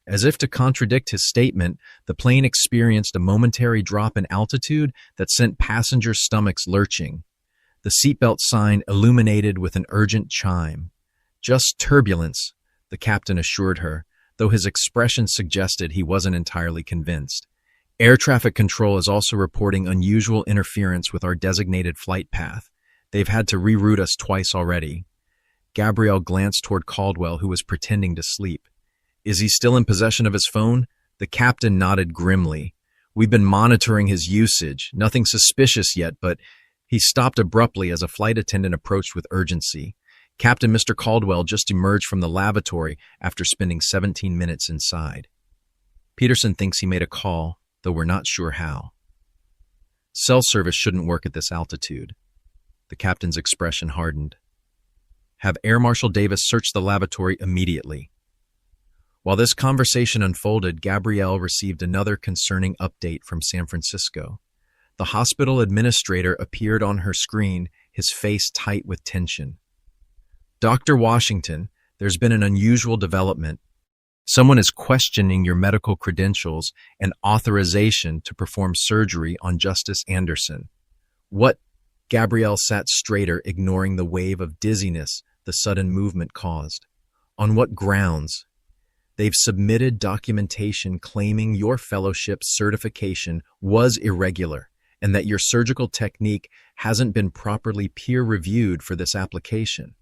As if to contradict his statement, the plane experienced a momentary drop in altitude that sent passengers' stomachs lurching. The seatbelt sign illuminated with an urgent chime. "Just turbulence," the captain assured her, though his expression suggested he wasn't entirely convinced. "Air traffic control is also reporting unusual interference with our designated flight path. They've had to reroute us twice already." Gabrielle glanced toward Caldwell, who was pretending to sleep. "Is he still in possession of his phone?" The captain nodded grimly. "We've been monitoring his usage. Nothing suspicious yet, but..." He stopped abruptly as a flight attendant approached with urgency. "Captain, Mr. Caldwell just emerged from the lavatory after spending 17 minutes inside. Peterson thinks he made a call, though we're not sure how. Cell service shouldn't work at this altitude." The captain's expression hardened. "Have Air Marshal Davis search the lavatory immediately." While this conversation unfolded, Gabrielle received another concerning update from San Francisco. The hospital administrator appeared on her screen, his face tight with tension. "Dr. Washington, there's been an unusual development. Someone is questioning your medical credentials and authorization to perform surgery on Justice Anderson." "What?" Gabrielle sat straighter, ignoring the wave of dizziness the sudden movement caused. "On what grounds?" "They've submitted documentation claiming your fellowship's certification was irregular and that your surgical technique hasn't been properly peer-reviewed for this application."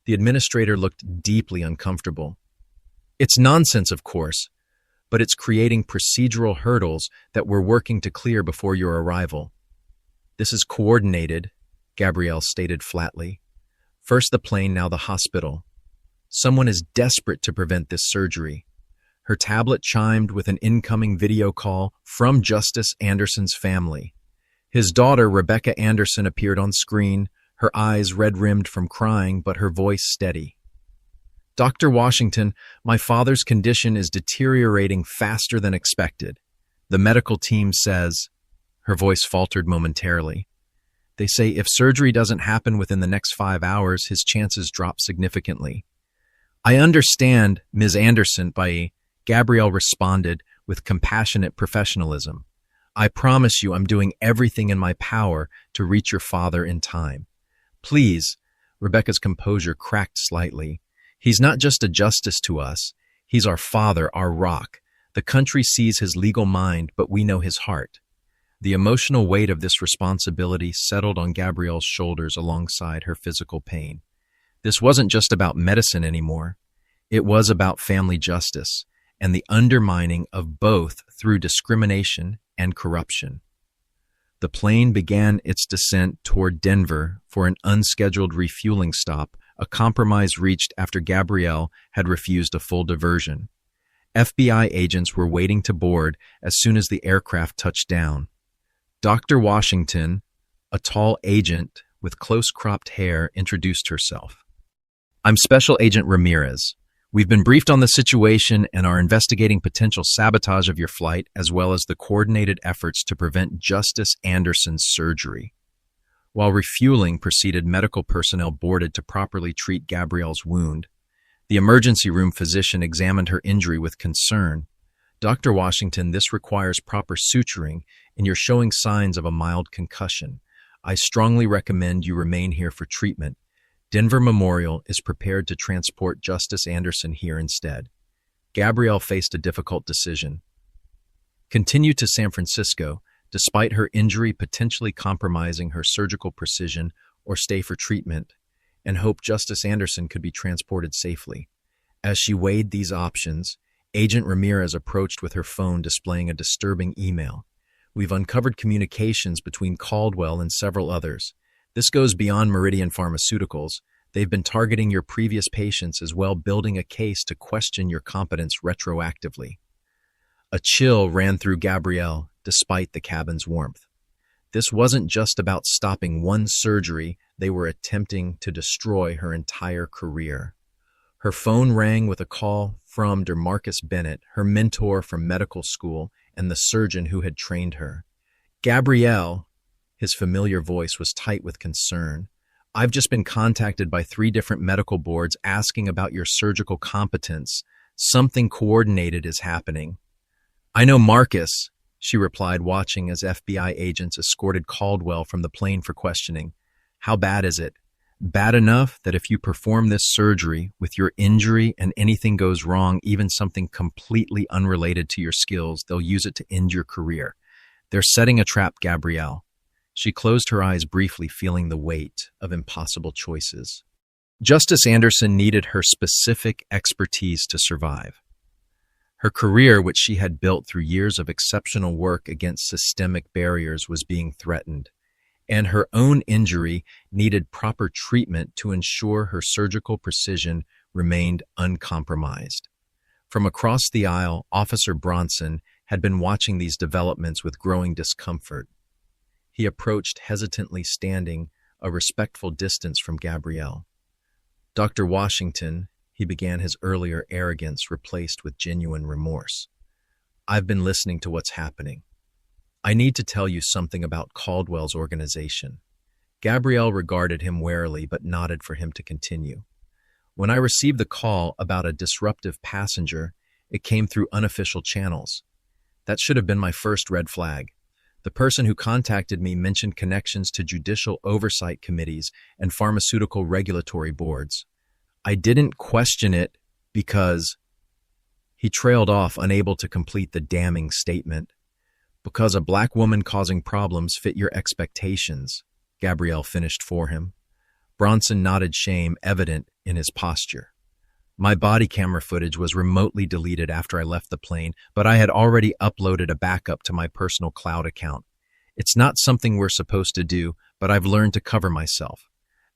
The administrator looked deeply uncomfortable. "It's nonsense, of course, but it's creating procedural hurdles that we're working to clear before your arrival." "This is coordinated," Gabrielle stated flatly. First the plane, now the hospital. Someone is desperate to prevent this surgery. Her tablet chimed with an incoming video call from Justice Anderson's family. His daughter, Rebecca Anderson, appeared on screen, her eyes red-rimmed from crying, but her voice steady. "Dr. Washington, my father's condition is deteriorating faster than expected. The medical team says," her voice faltered momentarily, "they say if surgery doesn't happen within the next 5 hours, his chances drop significantly." "I understand, Ms. Anderson," Gabrielle responded with compassionate professionalism. "I promise you I'm doing everything in my power to reach your father in time. Please," Rebecca's composure cracked slightly. "He's not just a justice to us. He's our father, our rock. The country sees his legal mind, but we know his heart." The emotional weight of this responsibility settled on Gabrielle's shoulders alongside her physical pain. This wasn't just about medicine anymore. It was about family justice and the undermining of both through discrimination and corruption. The plane began its descent toward Denver for an unscheduled refueling stop, a compromise reached after Gabrielle had refused a full diversion. FBI agents were waiting to board as soon as the aircraft touched down. Dr. Washington, a tall agent with close-cropped hair, introduced herself. "I'm Special Agent Ramirez. We've been briefed on the situation and are investigating potential sabotage of your flight, as well as the coordinated efforts to prevent Justice Anderson's surgery." While refueling proceeded, medical personnel boarded to properly treat Gabrielle's wound. The emergency room physician examined her injury with concern. "Dr. Washington, this requires proper suturing, and you're showing signs of a mild concussion. I strongly recommend you remain here for treatment. Denver Memorial is prepared to transport Justice Anderson here instead." Gabrielle faced a difficult decision. Continue to San Francisco, despite her injury potentially compromising her surgical precision, or stay for treatment, and hope Justice Anderson could be transported safely. As she weighed these options, Agent Ramirez approached with her phone displaying a disturbing email. "We've uncovered communications between Caldwell and several others. This goes beyond Meridian Pharmaceuticals. They've been targeting your previous patients as well, building a case to question your competence retroactively." A chill ran through Gabrielle, despite the cabin's warmth. This wasn't just about stopping one surgery, they were attempting to destroy her entire career. Her phone rang with a call from DeMarcus Bennett, her mentor from medical school and the surgeon who had trained her. "Gabrielle," his familiar voice was tight with concern, "I've just been contacted by 3 different medical boards asking about your surgical competence. Something coordinated is happening." "I know Marcus," she replied, watching as FBI agents escorted Caldwell from the plane for questioning. "How bad is it?" "Bad enough that if you perform this surgery with your injury and anything goes wrong, even something completely unrelated to your skills, they'll use it to end your career. They're setting a trap, Gabrielle." She closed her eyes briefly, feeling the weight of impossible choices. Justice Anderson needed her specific expertise to survive. Her career, which she had built through years of exceptional work against systemic barriers, was being threatened, and her own injury needed proper treatment to ensure her surgical precision remained uncompromised. From across the aisle, Officer Bronson had been watching these developments with growing discomfort. He approached, hesitantly standing a respectful distance from Gabrielle. "Dr. Washington," he began, his earlier arrogance replaced with genuine remorse. "I've been listening to what's happening. I need to tell you something about Caldwell's organization." Gabrielle regarded him warily but nodded for him to continue. "When I received the call about a disruptive passenger, it came through unofficial channels. That should have been my first red flag. The person who contacted me mentioned connections to judicial oversight committees and pharmaceutical regulatory boards. I didn't question it because—" He trailed off, unable to complete the damning statement. "Because a black woman causing problems fit your expectations," Gabrielle finished for him. Bronson nodded, shame evident in his posture. "My body camera footage was remotely deleted after I left the plane, but I had already uploaded a backup to my personal cloud account. It's not something we're supposed to do, but I've learned to cover myself.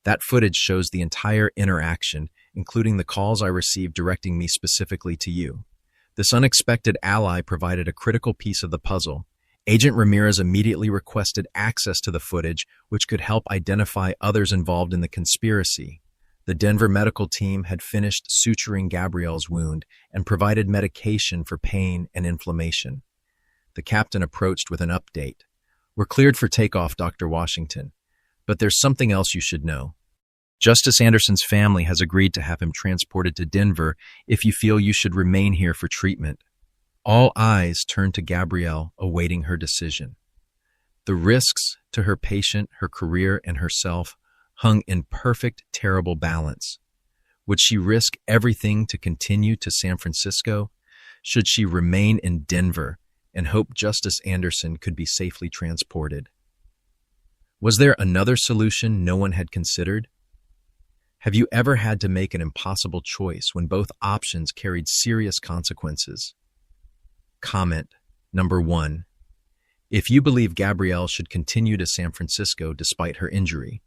That footage shows the entire interaction, including the calls I received directing me specifically to you. This unexpected ally provided a critical piece of the puzzle. Agent Ramirez immediately requested access to the footage, which could help identify others involved in the conspiracy. The Denver medical team had finished suturing Gabrielle's wound and provided medication for pain and inflammation. The captain approached with an update. "We're cleared for takeoff, Dr. Washington. But there's something else you should know. Justice Anderson's family has agreed to have him transported to Denver if you feel you should remain here for treatment." All eyes turned to Gabrielle, awaiting her decision. The risks to her patient, her career, and herself hung in perfect, terrible balance. Would she risk everything to continue to San Francisco? Should she remain in Denver and hope Justice Anderson could be safely transported? Was there another solution no one had considered? Have you ever had to make an impossible choice when both options carried serious consequences? Comment number 1. If you believe Gabrielle should continue to San Francisco despite her injury,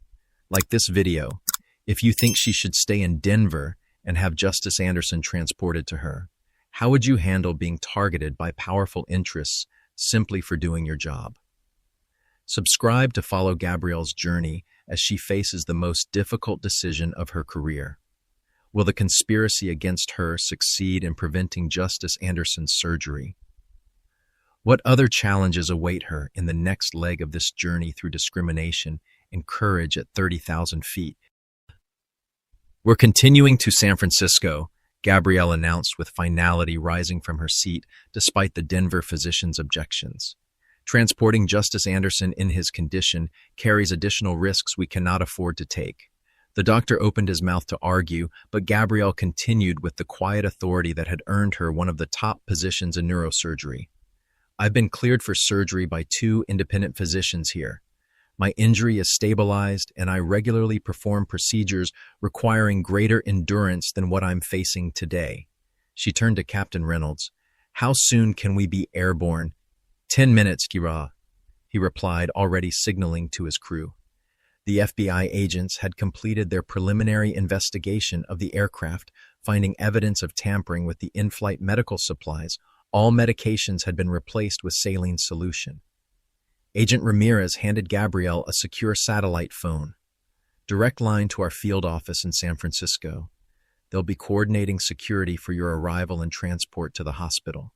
like this video, if you think she should stay in Denver and have Justice Anderson transported to her, how would you handle being targeted by powerful interests simply for doing your job? Subscribe to follow Gabrielle's journey as she faces the most difficult decision of her career. Will the conspiracy against her succeed in preventing Justice Anderson's surgery? What other challenges await her in the next leg of this journey through discrimination and courage at 30,000 feet? "We're continuing to San Francisco," Gabrielle announced with finality, rising from her seat despite the Denver physician's objections. "Transporting Justice Anderson in his condition carries additional risks we cannot afford to take." The doctor opened his mouth to argue, but Gabrielle continued with the quiet authority that had earned her one of the top positions in neurosurgery. "I've been cleared for surgery by 2 independent physicians here. My injury is stabilized, and I regularly perform procedures requiring greater endurance than what I'm facing today." She turned to Captain Reynolds. "How soon can we be airborne?" 10 minutes, Kira," he replied, already signaling to his crew. The FBI agents had completed their preliminary investigation of the aircraft, finding evidence of tampering with the in-flight medical supplies. All medications had been replaced with saline solution. Agent Ramirez handed Gabrielle a secure satellite phone. "Direct line to our field office in San Francisco. They'll be coordinating security for your arrival and transport to the hospital."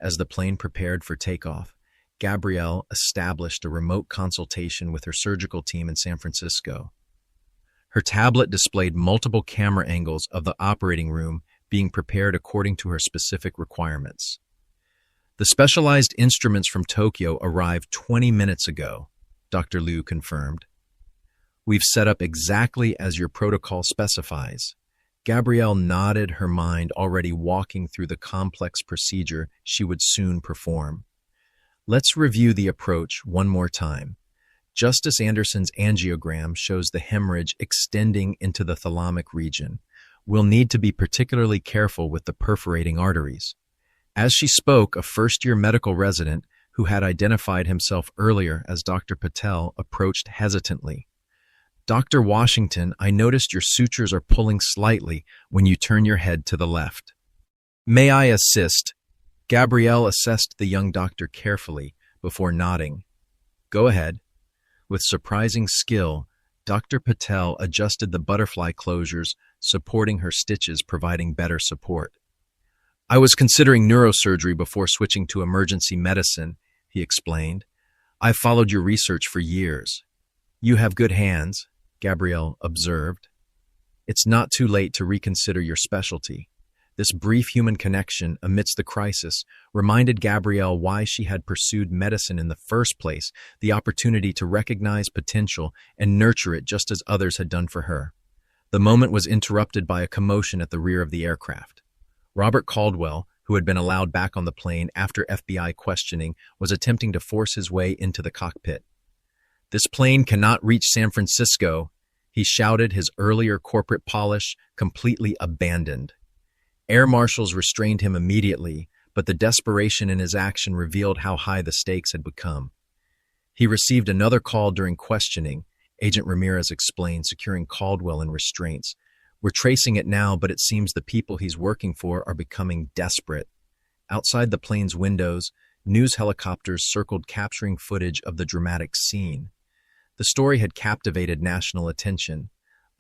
As the plane prepared for takeoff, Gabrielle established a remote consultation with her surgical team in San Francisco. Her tablet displayed multiple camera angles of the operating room being prepared according to her specific requirements. "The specialized instruments from Tokyo arrived 20 minutes ago," Dr. Liu confirmed. "We've set up exactly as your protocol specifies." Gabrielle nodded, her mind already walking through the complex procedure she would soon perform. Let's review the approach one more time. Justice Anderson's angiogram shows the hemorrhage extending into the thalamic region. We'll need to be particularly careful with the perforating arteries. As she spoke, a first-year medical resident who had identified himself earlier as Dr. Patel approached hesitantly. "Dr. Washington, I noticed your sutures are pulling slightly when you turn your head to the left. May I assist?" Gabrielle assessed the young doctor carefully before nodding. "Go ahead." With surprising skill, Dr. Patel adjusted the butterfly closures, supporting her stitches, providing better support. "I was considering neurosurgery before switching to emergency medicine," he explained. "I've followed your research for years." "You have good hands," Gabrielle observed. "It's not too late to reconsider your specialty." This brief human connection amidst the crisis reminded Gabrielle why she had pursued medicine in the first place, the opportunity to recognize potential and nurture it just as others had done for her. The moment was interrupted by a commotion at the rear of the aircraft. Robert Caldwell, who had been allowed back on the plane after FBI questioning, was attempting to force his way into the cockpit. "This plane cannot reach San Francisco," he shouted, his earlier corporate polish completely abandoned. Air marshals restrained him immediately, but the desperation in his action revealed how high the stakes had become. He received another call during questioning. Agent Ramirez explained, securing Caldwell in restraints. We're tracing it now, but it seems the people he's working for are becoming desperate. Outside the plane's windows, news helicopters circled, capturing footage of the dramatic scene. The story had captivated national attention.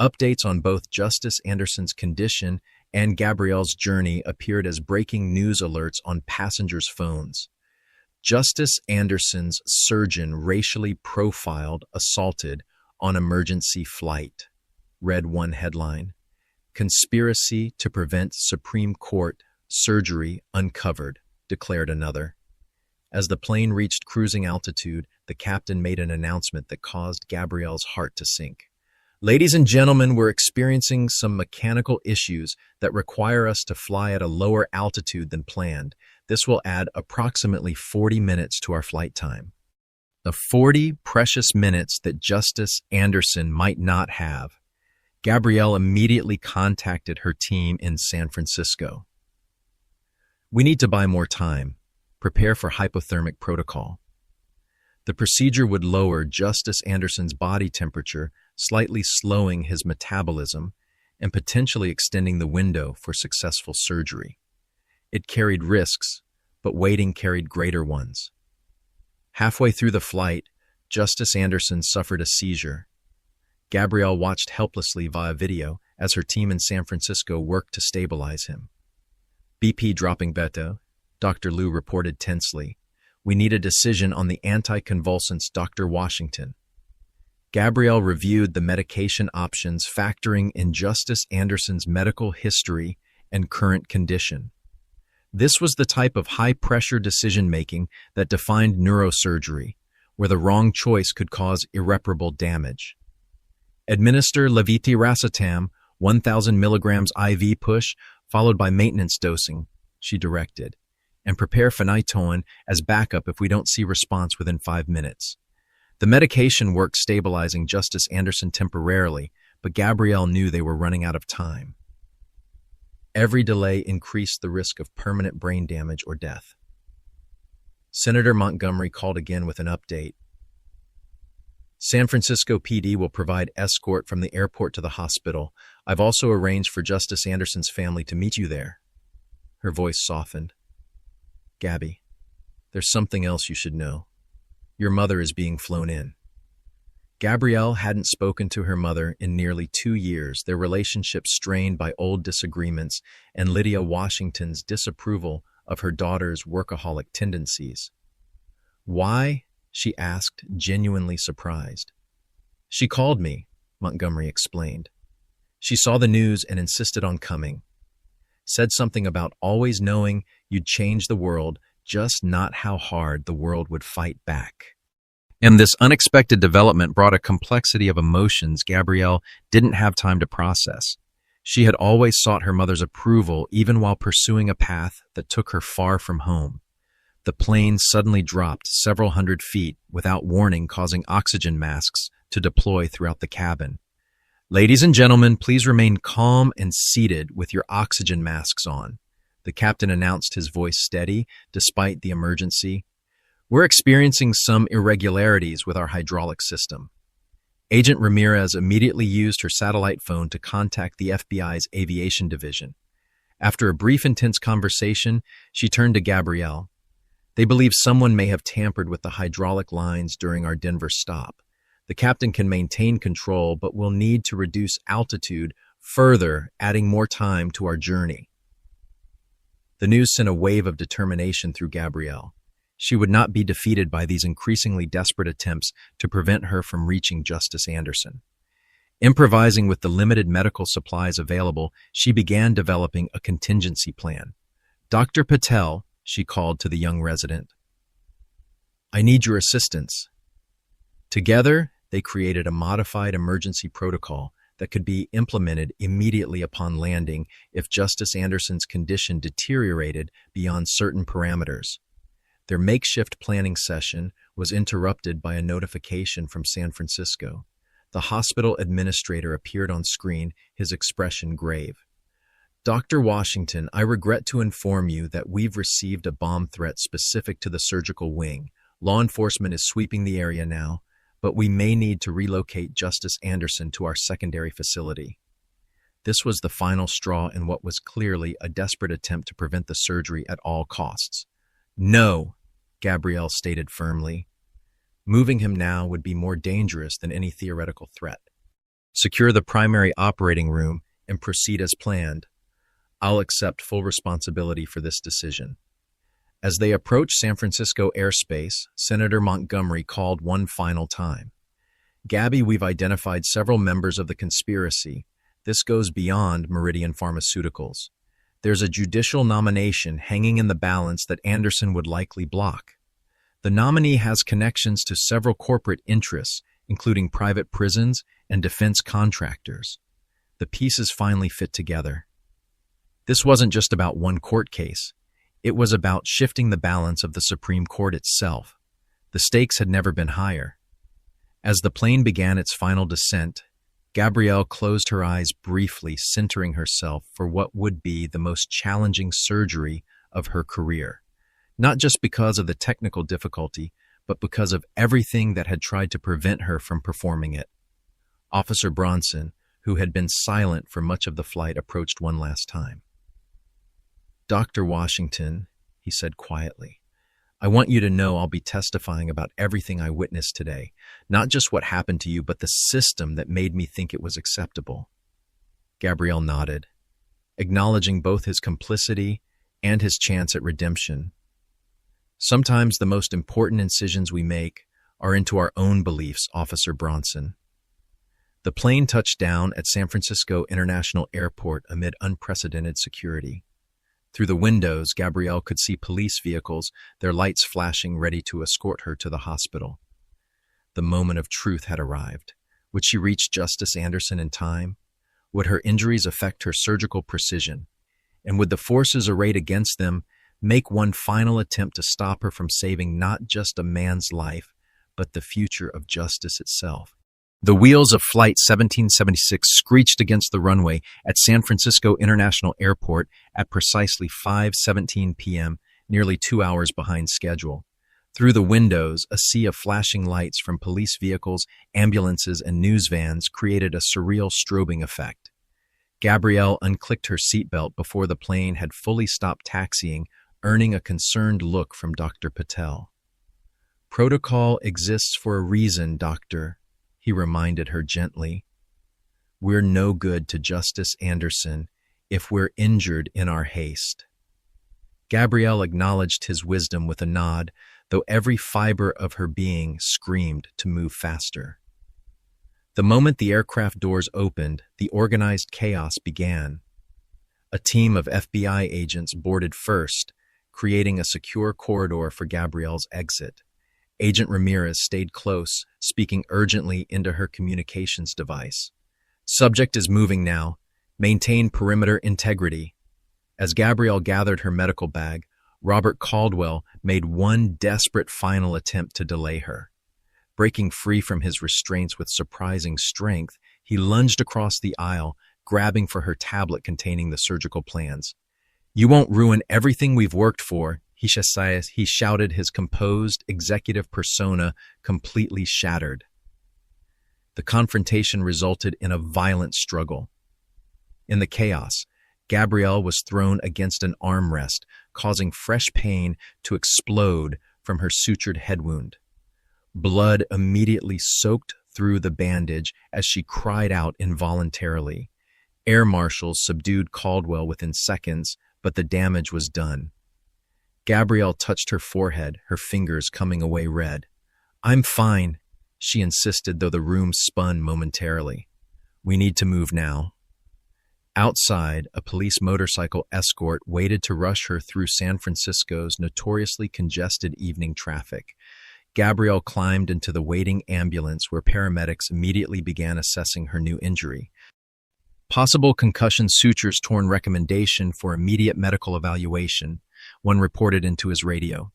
Updates on both Justice Anderson's condition and Gabrielle's journey appeared as breaking news alerts on passengers' phones. Justice Anderson's surgeon racially profiled, assaulted on emergency flight, read one headline. Conspiracy to prevent Supreme Court surgery uncovered, declared another. As the plane reached cruising altitude, the captain made an announcement that caused Gabrielle's heart to sink. Ladies and gentlemen, we're experiencing some mechanical issues that require us to fly at a lower altitude than planned. This will add approximately 40 minutes to our flight time. The 40 precious minutes that Justice Anderson might not have. Gabrielle immediately contacted her team in San Francisco. We need to buy more time. Prepare for hypothermic protocol. The procedure would lower Justice Anderson's body temperature, slightly slowing his metabolism and potentially extending the window for successful surgery. It carried risks, but waiting carried greater ones. Halfway through the flight, Justice Anderson suffered a seizure. Gabrielle watched helplessly via video as her team in San Francisco worked to stabilize him. BP dropping Beto, Dr. Liu reported tensely. We need a decision on the anticonvulsants, Dr. Washington. Gabrielle reviewed the medication options, factoring in Justice Anderson's medical history and current condition. This was the type of high-pressure decision-making that defined neurosurgery, where the wrong choice could cause irreparable damage. Administer levetiracetam, 1,000 milligrams IV push, followed by maintenance dosing, she directed, and prepare phenytoin as backup if we don't see response within 5 minutes. The medication worked, stabilizing Justice Anderson temporarily, but Gabrielle knew they were running out of time. Every delay increased the risk of permanent brain damage or death. Senator Montgomery called again with an update. San Francisco PD will provide escort from the airport to the hospital. I've also arranged for Justice Anderson's family to meet you there. Her voice softened. Gabby, there's something else you should know. Your mother is being flown in. Gabrielle hadn't spoken to her mother in nearly 2 years, their relationship strained by old disagreements and Lydia Washington's disapproval of her daughter's workaholic tendencies. Why? She asked, genuinely surprised. She called me, Montgomery explained. She saw the news and insisted on coming. Said something about always knowing you'd change the world, just not how hard the world would fight back. And this unexpected development brought a complexity of emotions Gabrielle didn't have time to process. She had always sought her mother's approval, even while pursuing a path that took her far from home. The plane suddenly dropped several hundred feet without warning, causing oxygen masks to deploy throughout the cabin. Ladies and gentlemen, please remain calm and seated with your oxygen masks on, the captain announced, his voice steady despite the emergency. We're experiencing some irregularities with our hydraulic system. Agent Ramirez immediately used her satellite phone to contact the FBI's aviation division. After a brief, intense conversation, she turned to Gabrielle. They believe someone may have tampered with the hydraulic lines during our Denver stop. The captain can maintain control, but will need to reduce altitude further, adding more time to our journey. The news sent a wave of determination through Gabrielle. She would not be defeated by these increasingly desperate attempts to prevent her from reaching Justice Anderson. Improvising with the limited medical supplies available, she began developing a contingency plan. Dr. Patel, she called to the young resident. I need your assistance. Together, they created a modified emergency protocol that could be implemented immediately upon landing if Justice Anderson's condition deteriorated beyond certain parameters. Their makeshift planning session was interrupted by a notification from San Francisco. The hospital administrator appeared on screen, his expression grave. Dr. Washington, I regret to inform you that we've received a bomb threat specific to the surgical wing. Law enforcement is sweeping the area now. but we may need to relocate Justice Anderson to our secondary facility. This was the final straw in what was clearly a desperate attempt to prevent the surgery at all costs. No, Gabrielle stated firmly. Moving him now would be more dangerous than any theoretical threat. Secure the primary operating room and proceed as planned. I'll accept full responsibility for this decision. As they approached San Francisco airspace, Senator Montgomery called one final time. Gabby, we've identified several members of the conspiracy. This goes beyond Meridian Pharmaceuticals. There's a judicial nomination hanging in the balance that Anderson would likely block. The nominee has connections to several corporate interests, including private prisons and defense contractors. The pieces finally fit together. This wasn't just about one court case. It was about shifting the balance of the Supreme Court itself. The stakes had never been higher. As the plane began its final descent, Gabrielle closed her eyes briefly, centering herself for what would be the most challenging surgery of her career. Not just because of the technical difficulty, but because of everything that had tried to prevent her from performing it. Officer Bronson, who had been silent for much of the flight, approached one last time. Dr. Washington, he said quietly, I want you to know I'll be testifying about everything I witnessed today, not just what happened to you, but the system that made me think it was acceptable. Gabrielle nodded, acknowledging both his complicity and his chance at redemption. Sometimes the most important incisions we make are into our own beliefs, Officer Bronson. The plane touched down at San Francisco International Airport amid unprecedented security. Through the windows, Gabrielle could see police vehicles, their lights flashing, ready to escort her to the hospital. The moment of truth had arrived. Would she reach Justice Anderson in time? Would her injuries affect her surgical precision? And would the forces arrayed against them make one final attempt to stop her from saving not just a man's life, but the future of justice itself? The wheels of Flight 1776 screeched against the runway at San Francisco International Airport at precisely 5:17 p.m., nearly 2 hours behind schedule. Through the windows, a sea of flashing lights from police vehicles, ambulances, and news vans created a surreal strobing effect. Gabrielle unclicked her seatbelt before the plane had fully stopped taxiing, earning a concerned look from Dr. Patel. Protocol exists for a reason, Doctor, he reminded her gently. We're no good to Justice Anderson if we're injured in our haste. Gabrielle acknowledged his wisdom with a nod, though every fiber of her being screamed to move faster. The moment the aircraft doors opened, the organized chaos began. A team of FBI agents boarded first, creating a secure corridor for Gabrielle's exit. Agent Ramirez stayed close, speaking urgently into her communications device. Subject is moving now. Maintain perimeter integrity. As Gabrielle gathered her medical bag, Robert Caldwell made one desperate final attempt to delay her. Breaking free from his restraints with surprising strength, he lunged across the aisle, grabbing for her tablet containing the surgical plans. You won't ruin everything we've worked for, he shouted, his composed executive persona completely shattered. The confrontation resulted in a violent struggle. In the chaos, Gabrielle was thrown against an armrest, causing fresh pain to explode from her sutured head wound. Blood immediately soaked through the bandage as she cried out involuntarily. Air marshals subdued Caldwell within seconds, but the damage was done. Gabrielle touched her forehead, her fingers coming away red. I'm fine, she insisted, though the room spun momentarily. We need to move now. Outside, a police motorcycle escort waited to rush her through San Francisco's notoriously congested evening traffic. Gabrielle climbed into the waiting ambulance where paramedics immediately began assessing her new injury. Possible concussion sutures torn, recommendation for immediate medical evaluation, one reported into his radio.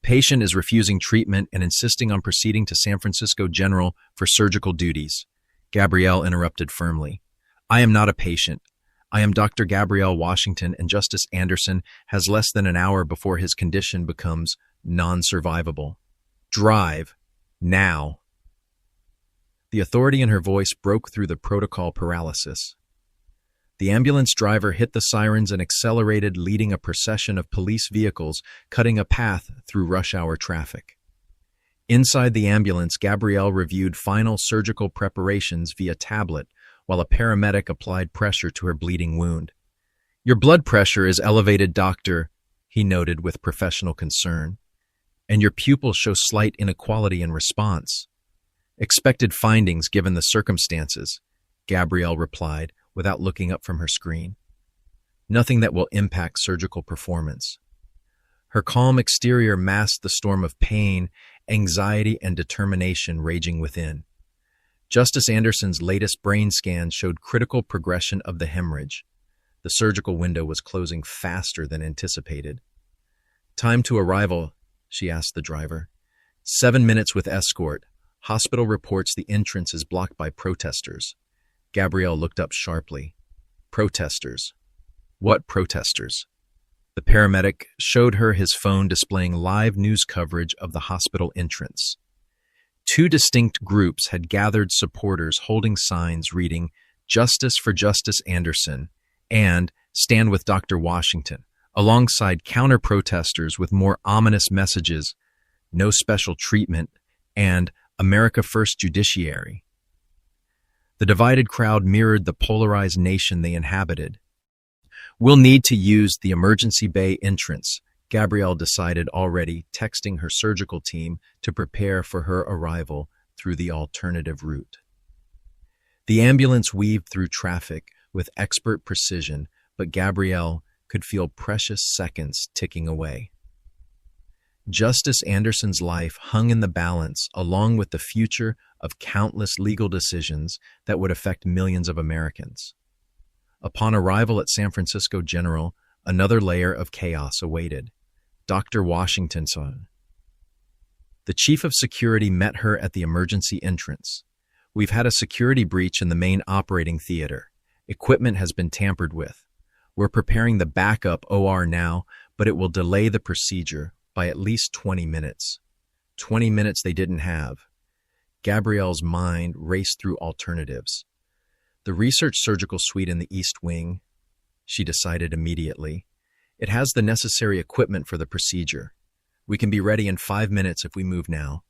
Patient is refusing treatment and insisting on proceeding to San Francisco General for surgical duties. Gabrielle interrupted firmly. I am not a patient. I am Dr. Gabrielle Washington, and Justice Anderson has less than an hour before his condition becomes non-survivable. Drive. Now. The authority in her voice broke through the protocol paralysis. The ambulance driver hit the sirens and accelerated, leading a procession of police vehicles, cutting a path through rush-hour traffic. Inside the ambulance, Gabrielle reviewed final surgical preparations via tablet, while a paramedic applied pressure to her bleeding wound. "Your blood pressure is elevated, doctor," he noted with professional concern, "and your pupils show slight inequality in response." "Expected findings given the circumstances," Gabrielle replied, without looking up from her screen. "Nothing that will impact surgical performance." Her calm exterior masked the storm of pain, anxiety, and determination raging within. Justice Anderson's latest brain scan showed critical progression of the hemorrhage. The surgical window was closing faster than anticipated. "Time to arrival," she asked the driver. 7 minutes with escort. Hospital reports the entrance is blocked by protesters." Gabrielle looked up sharply. "Protesters? What protesters?" The paramedic showed her his phone displaying live news coverage of the hospital entrance. 2 distinct groups had gathered supporters holding signs reading, "Justice for Justice Anderson," and "Stand with Dr. Washington," alongside counter-protesters with more ominous messages, "No special treatment," and "America First Judiciary." The divided crowd mirrored the polarized nation they inhabited. "We'll need to use the emergency bay entrance," Gabrielle decided already, texting her surgical team to prepare for her arrival through the alternative route. The ambulance weaved through traffic with expert precision, but Gabrielle could feel precious seconds ticking away. Justice Anderson's life hung in the balance, along with the future of countless legal decisions that would affect millions of Americans. Upon arrival at San Francisco General, another layer of chaos awaited. Dr. Washington. The chief of security met her at the emergency entrance. "We've had a security breach in the main operating theater. Equipment has been tampered with. We're preparing the backup OR now, but it will delay the procedure by at least 20 minutes. 20 minutes they didn't have. Gabrielle's mind raced through alternatives. The research surgical suite in the East Wing, she decided immediately. It has the necessary equipment for the procedure. We can be ready in 5 minutes if we move now.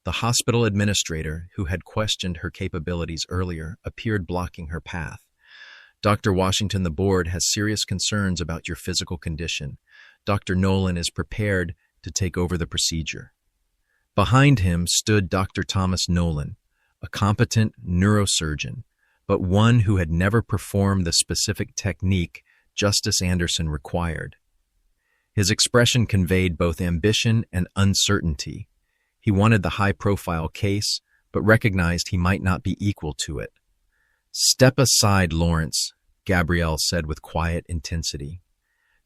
The hospital administrator, who had questioned her capabilities earlier, appeared blocking her path. "Dr. Washington, the board has serious concerns about your physical condition. Dr. Nolan is prepared to take over the procedure." Behind him stood Dr. Thomas Nolan, a competent neurosurgeon, but one who had never performed the specific technique Justice Anderson required. His expression conveyed both ambition and uncertainty. He wanted the high-profile case, but recognized he might not be equal to it. "Step aside, Lawrence," Gabrielle said with quiet intensity.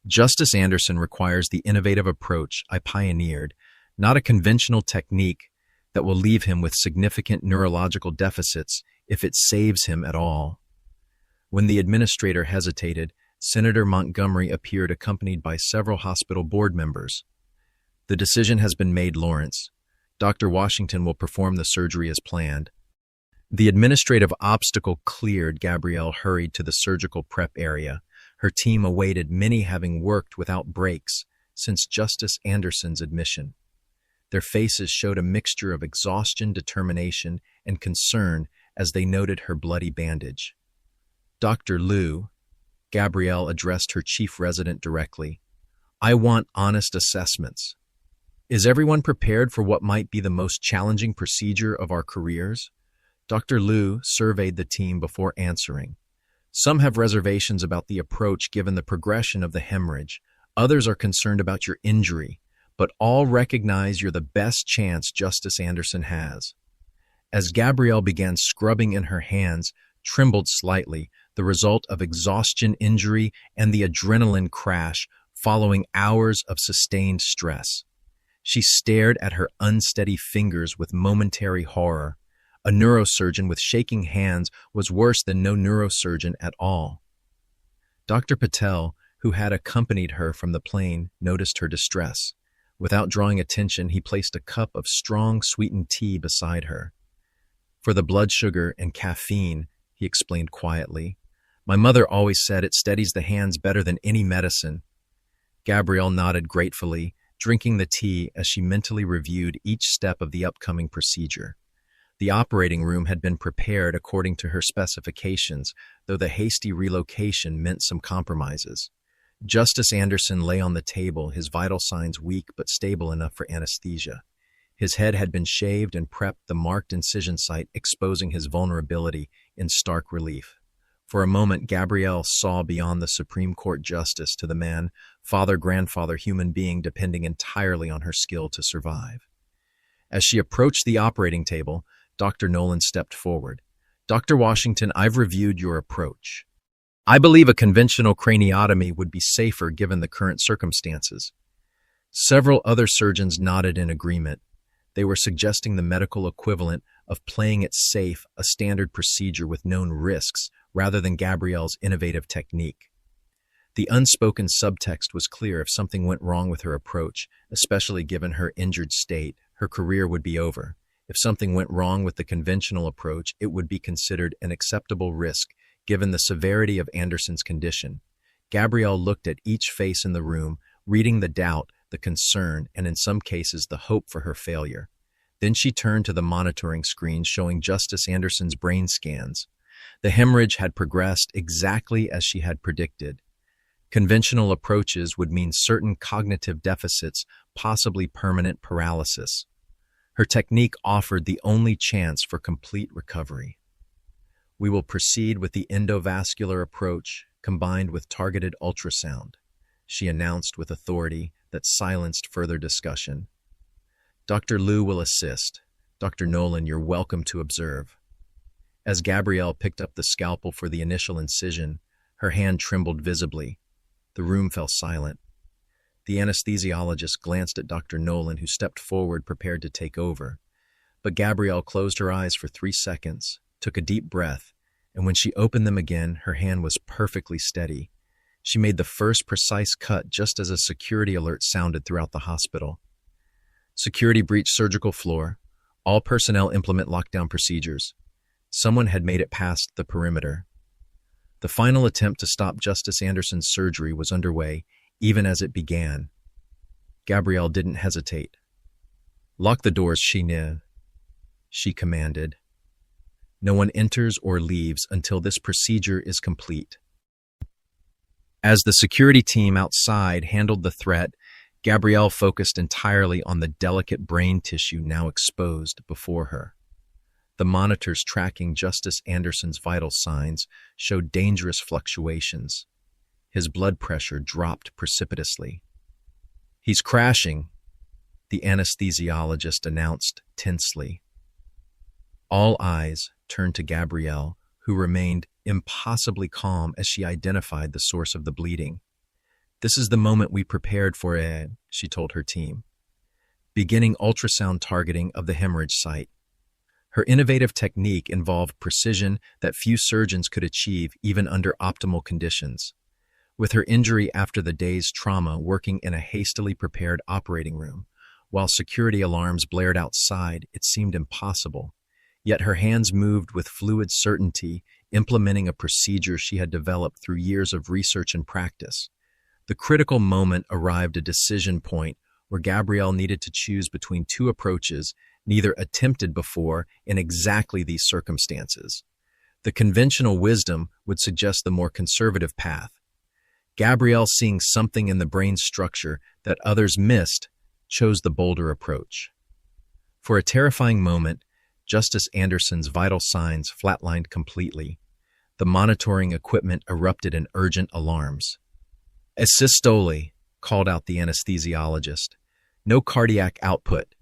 "Justice Anderson requires the innovative approach I pioneered, not a conventional technique that will leave him with significant neurological deficits if it saves him at all." When the administrator hesitated, Senator Montgomery appeared accompanied by several hospital board members. "The decision has been made, Lawrence. Dr. Washington will perform the surgery as planned." The administrative obstacle cleared, Gabrielle hurried to the surgical prep area. Her team awaited, many having worked without breaks since Justice Anderson's admission. Their faces showed a mixture of exhaustion, determination, and concern as they noted her bloody bandage. "Dr. Liu," Gabrielle addressed her chief resident directly, "I want honest assessments. Is everyone prepared for what might be the most challenging procedure of our careers?" Dr. Liu surveyed the team before answering. "Some have reservations about the approach given the progression of the hemorrhage. Others are concerned about your injury, but all recognize you're the best chance Justice Anderson has." As Gabrielle began scrubbing in her hands, trembled slightly, the result of exhaustion, injury, and the adrenaline crash following hours of sustained stress. She stared at her unsteady fingers with momentary horror. A neurosurgeon with shaking hands was worse than no neurosurgeon at all. Dr. Patel, who had accompanied her from the plane, noticed her distress. Without drawing attention, he placed a cup of strong, sweetened tea beside her. For the blood sugar and caffeine, he explained quietly. My mother always said it steadies the hands better than any medicine. Gabrielle nodded gratefully, drinking the tea as she mentally reviewed each step of the upcoming procedure. The operating room had been prepared according to her specifications, though the hasty relocation meant some compromises. Justice Anderson lay on the table, his vital signs weak but stable enough for anesthesia. His head had been shaved and prepped, the marked incision site exposing his vulnerability in stark relief. For a moment, Gabrielle saw beyond the Supreme Court justice to the man, father, grandfather, human being depending entirely on her skill to survive. As she approached the operating table, Dr. Nolan stepped forward. Dr. Washington, I've reviewed your approach. I believe a conventional craniotomy would be safer given the current circumstances. Several other surgeons nodded in agreement. They were suggesting the medical equivalent of playing it safe, a standard procedure with known risks, rather than Gabrielle's innovative technique. The unspoken subtext was clear: if something went wrong with her approach, especially given her injured state, her career would be over. If something went wrong with the conventional approach, it would be considered an acceptable risk, given the severity of Anderson's condition. Gabrielle looked at each face in the room, reading the doubt, the concern, and in some cases the hope for her failure. Then she turned to the monitoring screen showing Justice Anderson's brain scans. The hemorrhage had progressed exactly as she had predicted. Conventional approaches would mean certain cognitive deficits, possibly permanent paralysis. Her technique offered the only chance for complete recovery. We will proceed with the endovascular approach combined with targeted ultrasound, she announced with authority that silenced further discussion. Dr. Liu will assist. Dr. Nolan, you're welcome to observe. As Gabrielle picked up the scalpel for the initial incision, her hand trembled visibly. The room fell silent. The anesthesiologist glanced at Dr. Nolan, who stepped forward, prepared to take over. But Gabrielle closed her eyes for 3 seconds, took a deep breath, and when she opened them again, her hand was perfectly steady. She made the first precise cut just as a security alert sounded throughout the hospital. Security breach surgical floor. All personnel implement lockdown procedures. Someone had made it past the perimeter. The final attempt to stop Justice Anderson's surgery was underway, even as it began. Gabrielle didn't hesitate. Lock the doors, she commanded. No one enters or leaves until this procedure is complete. As the security team outside handled the threat, Gabrielle focused entirely on the delicate brain tissue now exposed before her. The monitors tracking Justice Anderson's vital signs showed dangerous fluctuations. His blood pressure dropped precipitously. He's crashing, the anesthesiologist announced tensely. All eyes turned to Gabrielle, who remained impossibly calm as she identified the source of the bleeding. This is the moment we prepared for, she told her team. Beginning ultrasound targeting of the hemorrhage site. Her innovative technique involved precision that few surgeons could achieve even under optimal conditions. With her injury after the day's trauma working in a hastily prepared operating room, while security alarms blared outside, it seemed impossible. Yet her hands moved with fluid certainty, implementing a procedure she had developed through years of research and practice. The critical moment arrived, a decision point where Gabrielle needed to choose between two approaches neither attempted before in exactly these circumstances. The conventional wisdom would suggest the more conservative path. Gabrielle, seeing something in the brain structure that others missed, chose the bolder approach. For a terrifying moment, Justice Anderson's vital signs flatlined completely. The monitoring equipment erupted in urgent alarms. Asystole, called out the anesthesiologist. No cardiac output.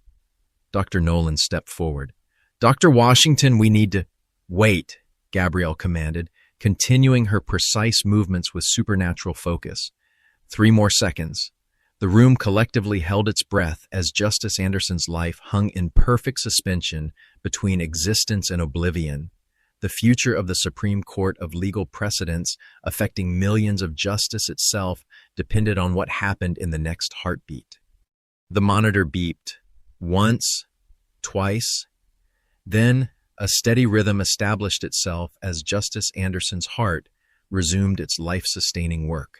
Dr. Nolan stepped forward. Dr. Washington, we need to... Wait, Gabrielle commanded, continuing her precise movements with supernatural focus. 3 more seconds. The room collectively held its breath as Justice Anderson's life hung in perfect suspension between existence and oblivion. The future of the Supreme Court of legal precedents affecting millions of justice itself depended on what happened in the next heartbeat. The monitor beeped. Once, twice. Then A steady rhythm established itself as Justice Anderson's heart resumed its life-sustaining work.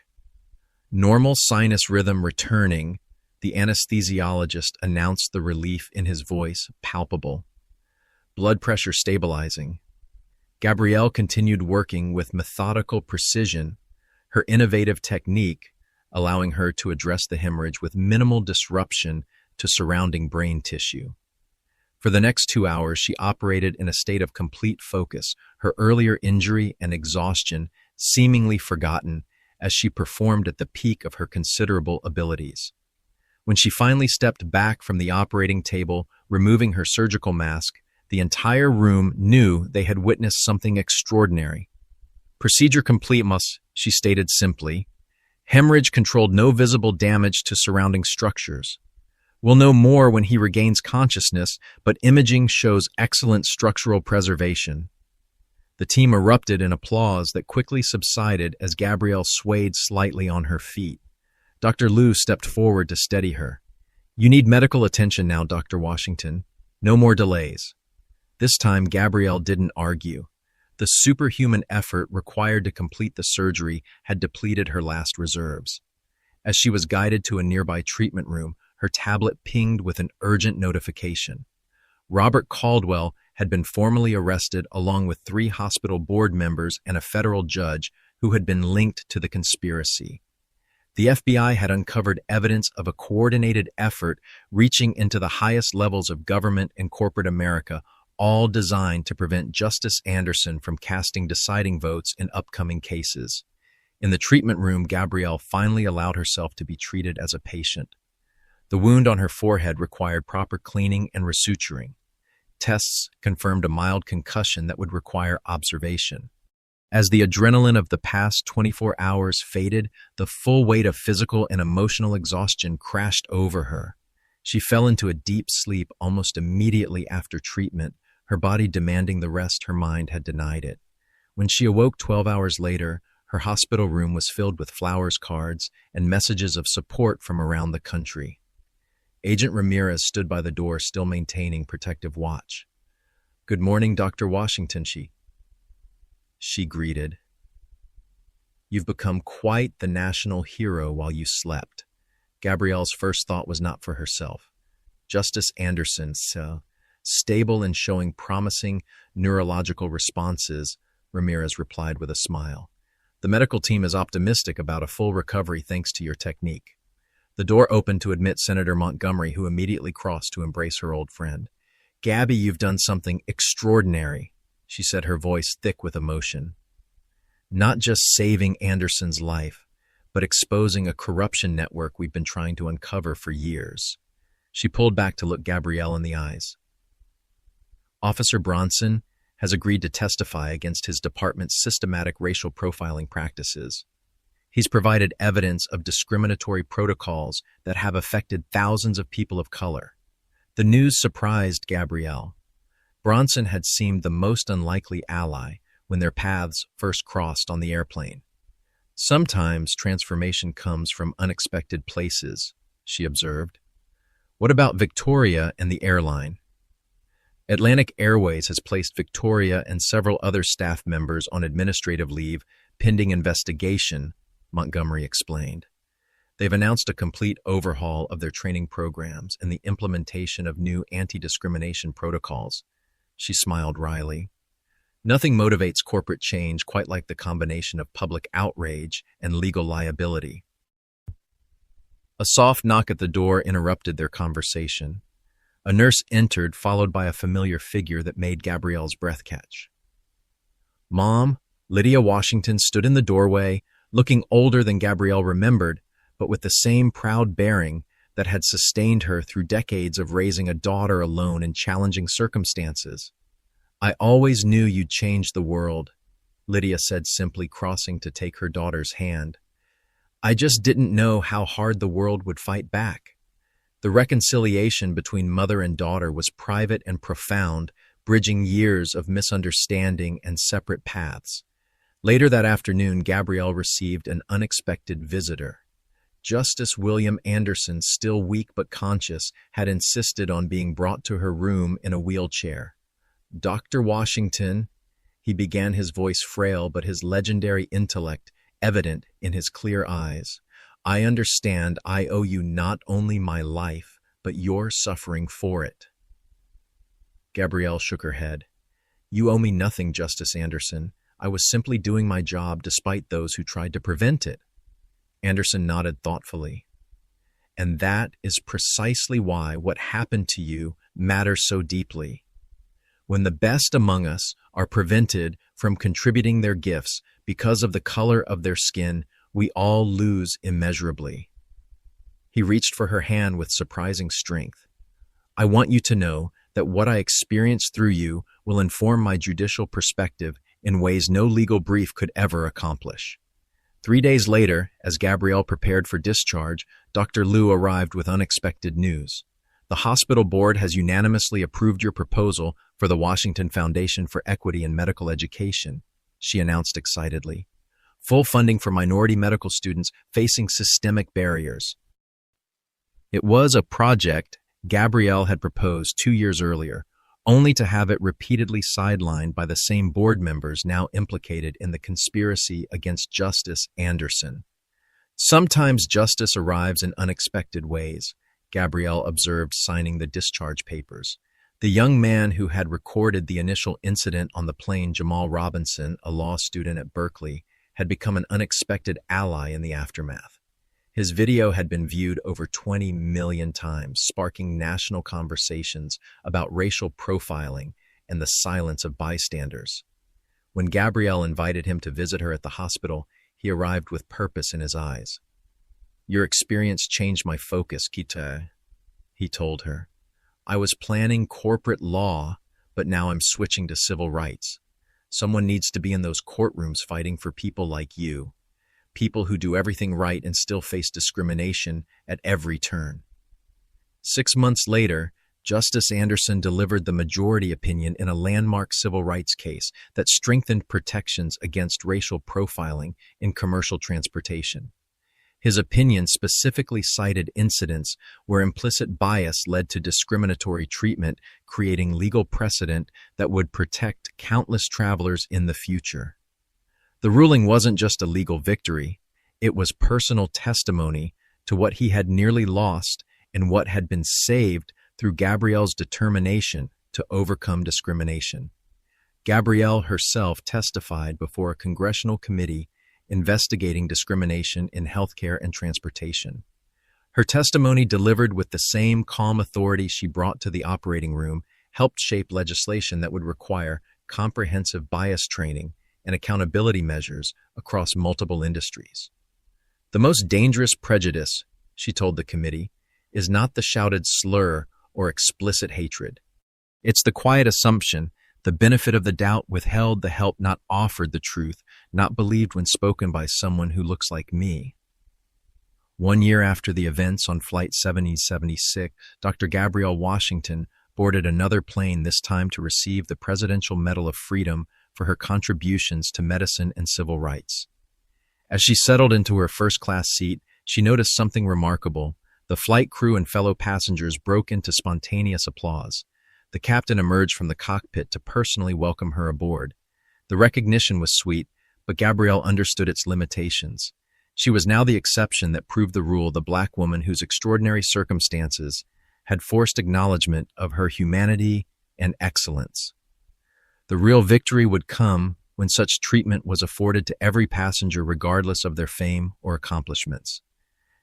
Normal sinus rhythm returning, the anesthesiologist announced, the relief in his voice palpable. Blood pressure stabilizing. Gabrielle continued working with methodical precision, her innovative technique allowing her to address the hemorrhage with minimal disruption to surrounding brain tissue. For the next 2 hours, she operated in a state of complete focus, her earlier injury and exhaustion seemingly forgotten as she performed at the peak of her considerable abilities. When she finally stepped back from the operating table, removing her surgical mask, the entire room knew they had witnessed something extraordinary. "Procedure complete, she stated simply. "Hemorrhage controlled, no visible damage to surrounding structures. We'll know more when he regains consciousness, but imaging shows excellent structural preservation." The team erupted in applause that quickly subsided as Gabrielle swayed slightly on her feet. Dr. Liu stepped forward to steady her. "You need medical attention now, Dr. Washington. No more delays." This time, Gabrielle didn't argue. The superhuman effort required to complete the surgery had depleted her last reserves. As she was guided to a nearby treatment room, her tablet pinged with an urgent notification. Robert Caldwell had been formally arrested along with 3 hospital board members and a federal judge who had been linked to the conspiracy. The FBI had uncovered evidence of a coordinated effort reaching into the highest levels of government and corporate America, all designed to prevent Justice Anderson from casting deciding votes in upcoming cases. In the treatment room, Gabrielle finally allowed herself to be treated as a patient. The wound on her forehead required proper cleaning and resuturing. Tests confirmed a mild concussion that would require observation. As the adrenaline of the past 24 hours faded, the full weight of physical and emotional exhaustion crashed over her. She fell into a deep sleep almost immediately after treatment, her body demanding the rest her mind had denied it. When she awoke 12 hours later, her hospital room was filled with flowers, cards, and messages of support from around the country. Agent Ramirez stood by the door, still maintaining protective watch. "Good morning, Dr. Washington," she greeted. "You've become quite the national hero while you slept." Gabrielle's first thought was not for herself. Justice Anderson, stable and showing promising neurological responses, Ramirez replied with a smile. "The medical team is optimistic about a full recovery thanks to your technique." The door opened to admit Senator Montgomery, who immediately crossed to embrace her old friend. "Gabby, you've done something extraordinary," she said, her voice thick with emotion. "Not just saving Anderson's life, but exposing a corruption network we've been trying to uncover for years." She pulled back to look Gabrielle in the eyes. "Officer Bronson has agreed to testify against his department's systematic racial profiling practices. He's provided evidence of discriminatory protocols that have affected thousands of people of color." The news surprised Gabrielle. Bronson had seemed the most unlikely ally when their paths first crossed on the airplane. "Sometimes transformation comes from unexpected places," she observed. "What about Victoria and the airline?" "Atlantic Airways has placed Victoria and several other staff members on administrative leave pending investigation," Montgomery explained. "They've announced a complete overhaul of their training programs and the implementation of new anti-discrimination protocols." She smiled wryly. "Nothing motivates corporate change quite like the combination of public outrage and legal liability." A soft knock at the door interrupted their conversation. A nurse entered, followed by a familiar figure that made Gabrielle's breath catch. Mom, Lydia Washington, stood in the doorway, looking older than Gabrielle remembered, but with the same proud bearing that had sustained her through decades of raising a daughter alone in challenging circumstances. "I always knew you'd change the world," Lydia said simply, crossing to take her daughter's hand. "I just didn't know how hard the world would fight back." The reconciliation between mother and daughter was private and profound, bridging years of misunderstanding and separate paths. Later that afternoon, Gabrielle received an unexpected visitor. Justice William Anderson, still weak but conscious, had insisted on being brought to her room in a wheelchair. Dr. Washington, he began, his voice frail but his legendary intellect evident in his clear eyes. I understand I owe you not only my life, but your suffering for it. Gabrielle shook her head. You owe me nothing, Justice Anderson. I was simply doing my job despite those who tried to prevent it. Anderson nodded thoughtfully. And that is precisely why what happened to you matters so deeply. When the best among us are prevented from contributing their gifts because of the color of their skin, we all lose immeasurably. He reached for her hand with surprising strength. I want you to know that what I experienced through you will inform my judicial perspective in ways no legal brief could ever accomplish. 3 days later, as Gabrielle prepared for discharge, Dr. Liu arrived with unexpected news. The hospital board has unanimously approved your proposal for the Washington Foundation for Equity in Medical Education, she announced excitedly. Full funding for minority medical students facing systemic barriers. It was a project Gabrielle had proposed 2 years earlier, only to have it repeatedly sidelined by the same board members now implicated in the conspiracy against Justice Anderson. Sometimes justice arrives in unexpected ways, Gabrielle observed, signing the discharge papers. The young man who had recorded the initial incident on the plane, Jamal Robinson, a law student at Berkeley, had become an unexpected ally in the aftermath. His video had been viewed over 20 million times, sparking national conversations about racial profiling and the silence of bystanders. When Gabrielle invited him to visit her at the hospital, he arrived with purpose in his eyes. Your experience changed my focus, Kita, he told her. I was planning corporate law, but now I'm switching to civil rights. Someone needs to be in those courtrooms fighting for people like you. People who do everything right and still face discrimination at every turn. 6 months later, Justice Anderson delivered the majority opinion in a landmark civil rights case that strengthened protections against racial profiling in commercial transportation. His opinion specifically cited incidents where implicit bias led to discriminatory treatment, creating legal precedent that would protect countless travelers in the future. The ruling wasn't just a legal victory, it was personal testimony to what he had nearly lost and what had been saved through Gabrielle's determination to overcome discrimination. Gabrielle herself testified before a congressional committee investigating discrimination in healthcare and transportation. Her testimony, delivered with the same calm authority she brought to the operating room, helped shape legislation that would require comprehensive bias training and accountability measures across multiple industries. The most dangerous prejudice, she told the committee, is not the shouted slur or explicit hatred. It's the quiet assumption, the benefit of the doubt withheld, the help not offered, the truth not believed when spoken by someone who looks like me. 1 year after the events on Flight 7076, Dr. Gabrielle Washington boarded another plane, this time to receive the Presidential Medal of Freedom for her contributions to medicine and civil rights. As she settled into her first-class seat, she noticed something remarkable. The flight crew and fellow passengers broke into spontaneous applause. The captain emerged from the cockpit to personally welcome her aboard. The recognition was sweet, but Gabrielle understood its limitations. She was now the exception that proved the rule, the black woman whose extraordinary circumstances had forced acknowledgement of her humanity and excellence. The real victory would come when such treatment was afforded to every passenger regardless of their fame or accomplishments.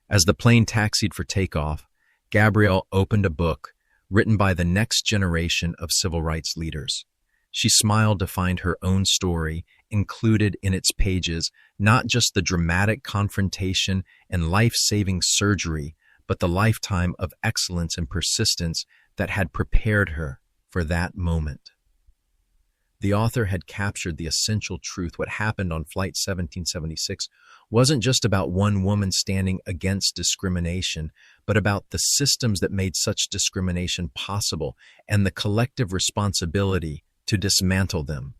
As the plane taxied for takeoff, Gabrielle opened a book written by the next generation of civil rights leaders. She smiled to find her own story included in its pages, not just the dramatic confrontation and life-saving surgery, but the lifetime of excellence and persistence that had prepared her for that moment. The author had captured the essential truth. What happened on Flight 1776 wasn't just about one woman standing against discrimination, but about the systems that made such discrimination possible and the collective responsibility to dismantle them.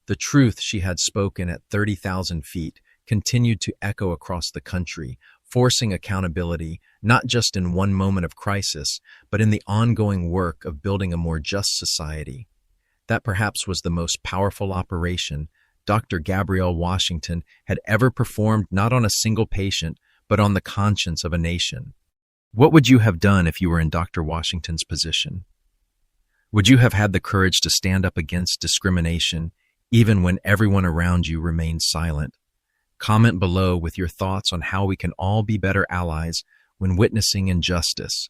The truth she had spoken at 30,000 feet continued to echo across the country, enforcing accountability not just in one moment of crisis, but in the ongoing work of building a more just society. That perhaps was the most powerful operation Dr. Gabrielle Washington had ever performed, not on a single patient, but on the conscience of a nation. What would you have done if you were in Dr. Washington's position? Would you have had the courage to stand up against discrimination, even when everyone around you remained silent? Comment below with your thoughts on how we can all be better allies when witnessing injustice.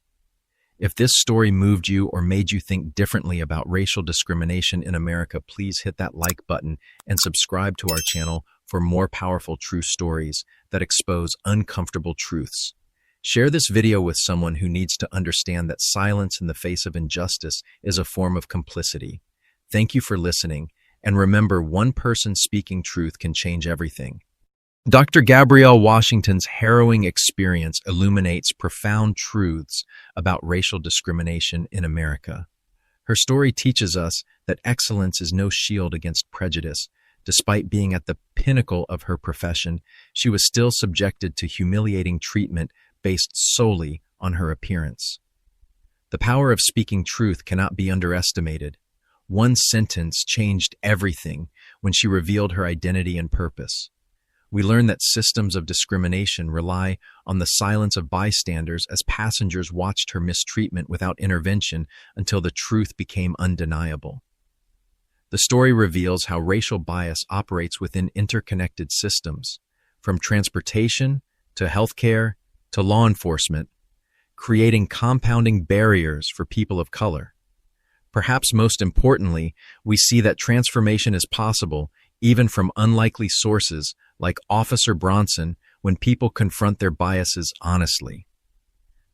If this story moved you or made you think differently about racial discrimination in America, please hit that like button and subscribe to our channel for more powerful true stories that expose uncomfortable truths. Share this video with someone who needs to understand that silence in the face of injustice is a form of complicity. Thank you for listening, and remember, one person speaking truth can change everything. Dr. Gabrielle Washington's harrowing experience illuminates profound truths about racial discrimination in America. Her story teaches us that excellence is no shield against prejudice. Despite being at the pinnacle of her profession, she was still subjected to humiliating treatment based solely on her appearance. The power of speaking truth cannot be underestimated. One sentence changed everything when she revealed her identity and purpose. We learn that systems of discrimination rely on the silence of bystanders as passengers watched her mistreatment without intervention until the truth became undeniable. The story reveals how racial bias operates within interconnected systems, from transportation to healthcare to law enforcement, creating compounding barriers for people of color. Perhaps most importantly, we see that transformation is possible even from unlikely sources like Officer Bronson when people confront their biases honestly.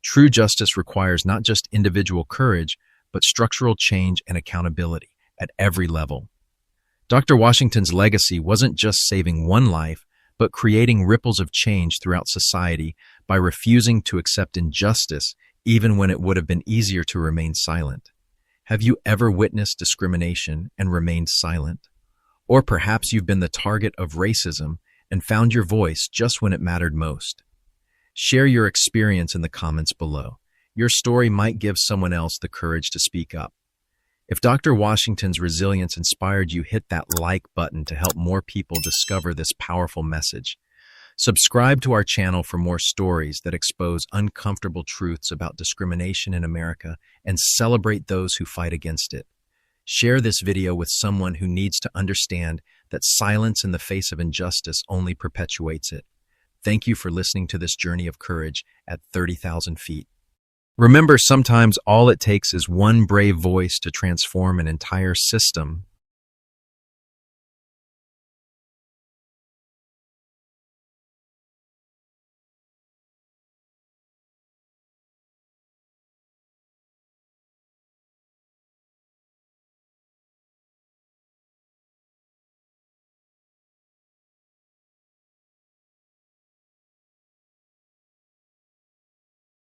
True justice requires not just individual courage, but structural change and accountability at every level. Dr. Washington's legacy wasn't just saving one life, but creating ripples of change throughout society by refusing to accept injustice even when it would have been easier to remain silent. Have you ever witnessed discrimination and remained silent? Or perhaps you've been the target of racism and found your voice just when it mattered most. Share your experience in the comments below. Your story might give someone else the courage to speak up. If Dr. Washington's resilience inspired you, hit that like button to help more people discover this powerful message. Subscribe to our channel for more stories that expose uncomfortable truths about discrimination in America and celebrate those who fight against it. Share this video with someone who needs to understand that silence in the face of injustice only perpetuates it. Thank you for listening to this journey of courage at 30,000 feet. Remember, sometimes all it takes is one brave voice to transform an entire system.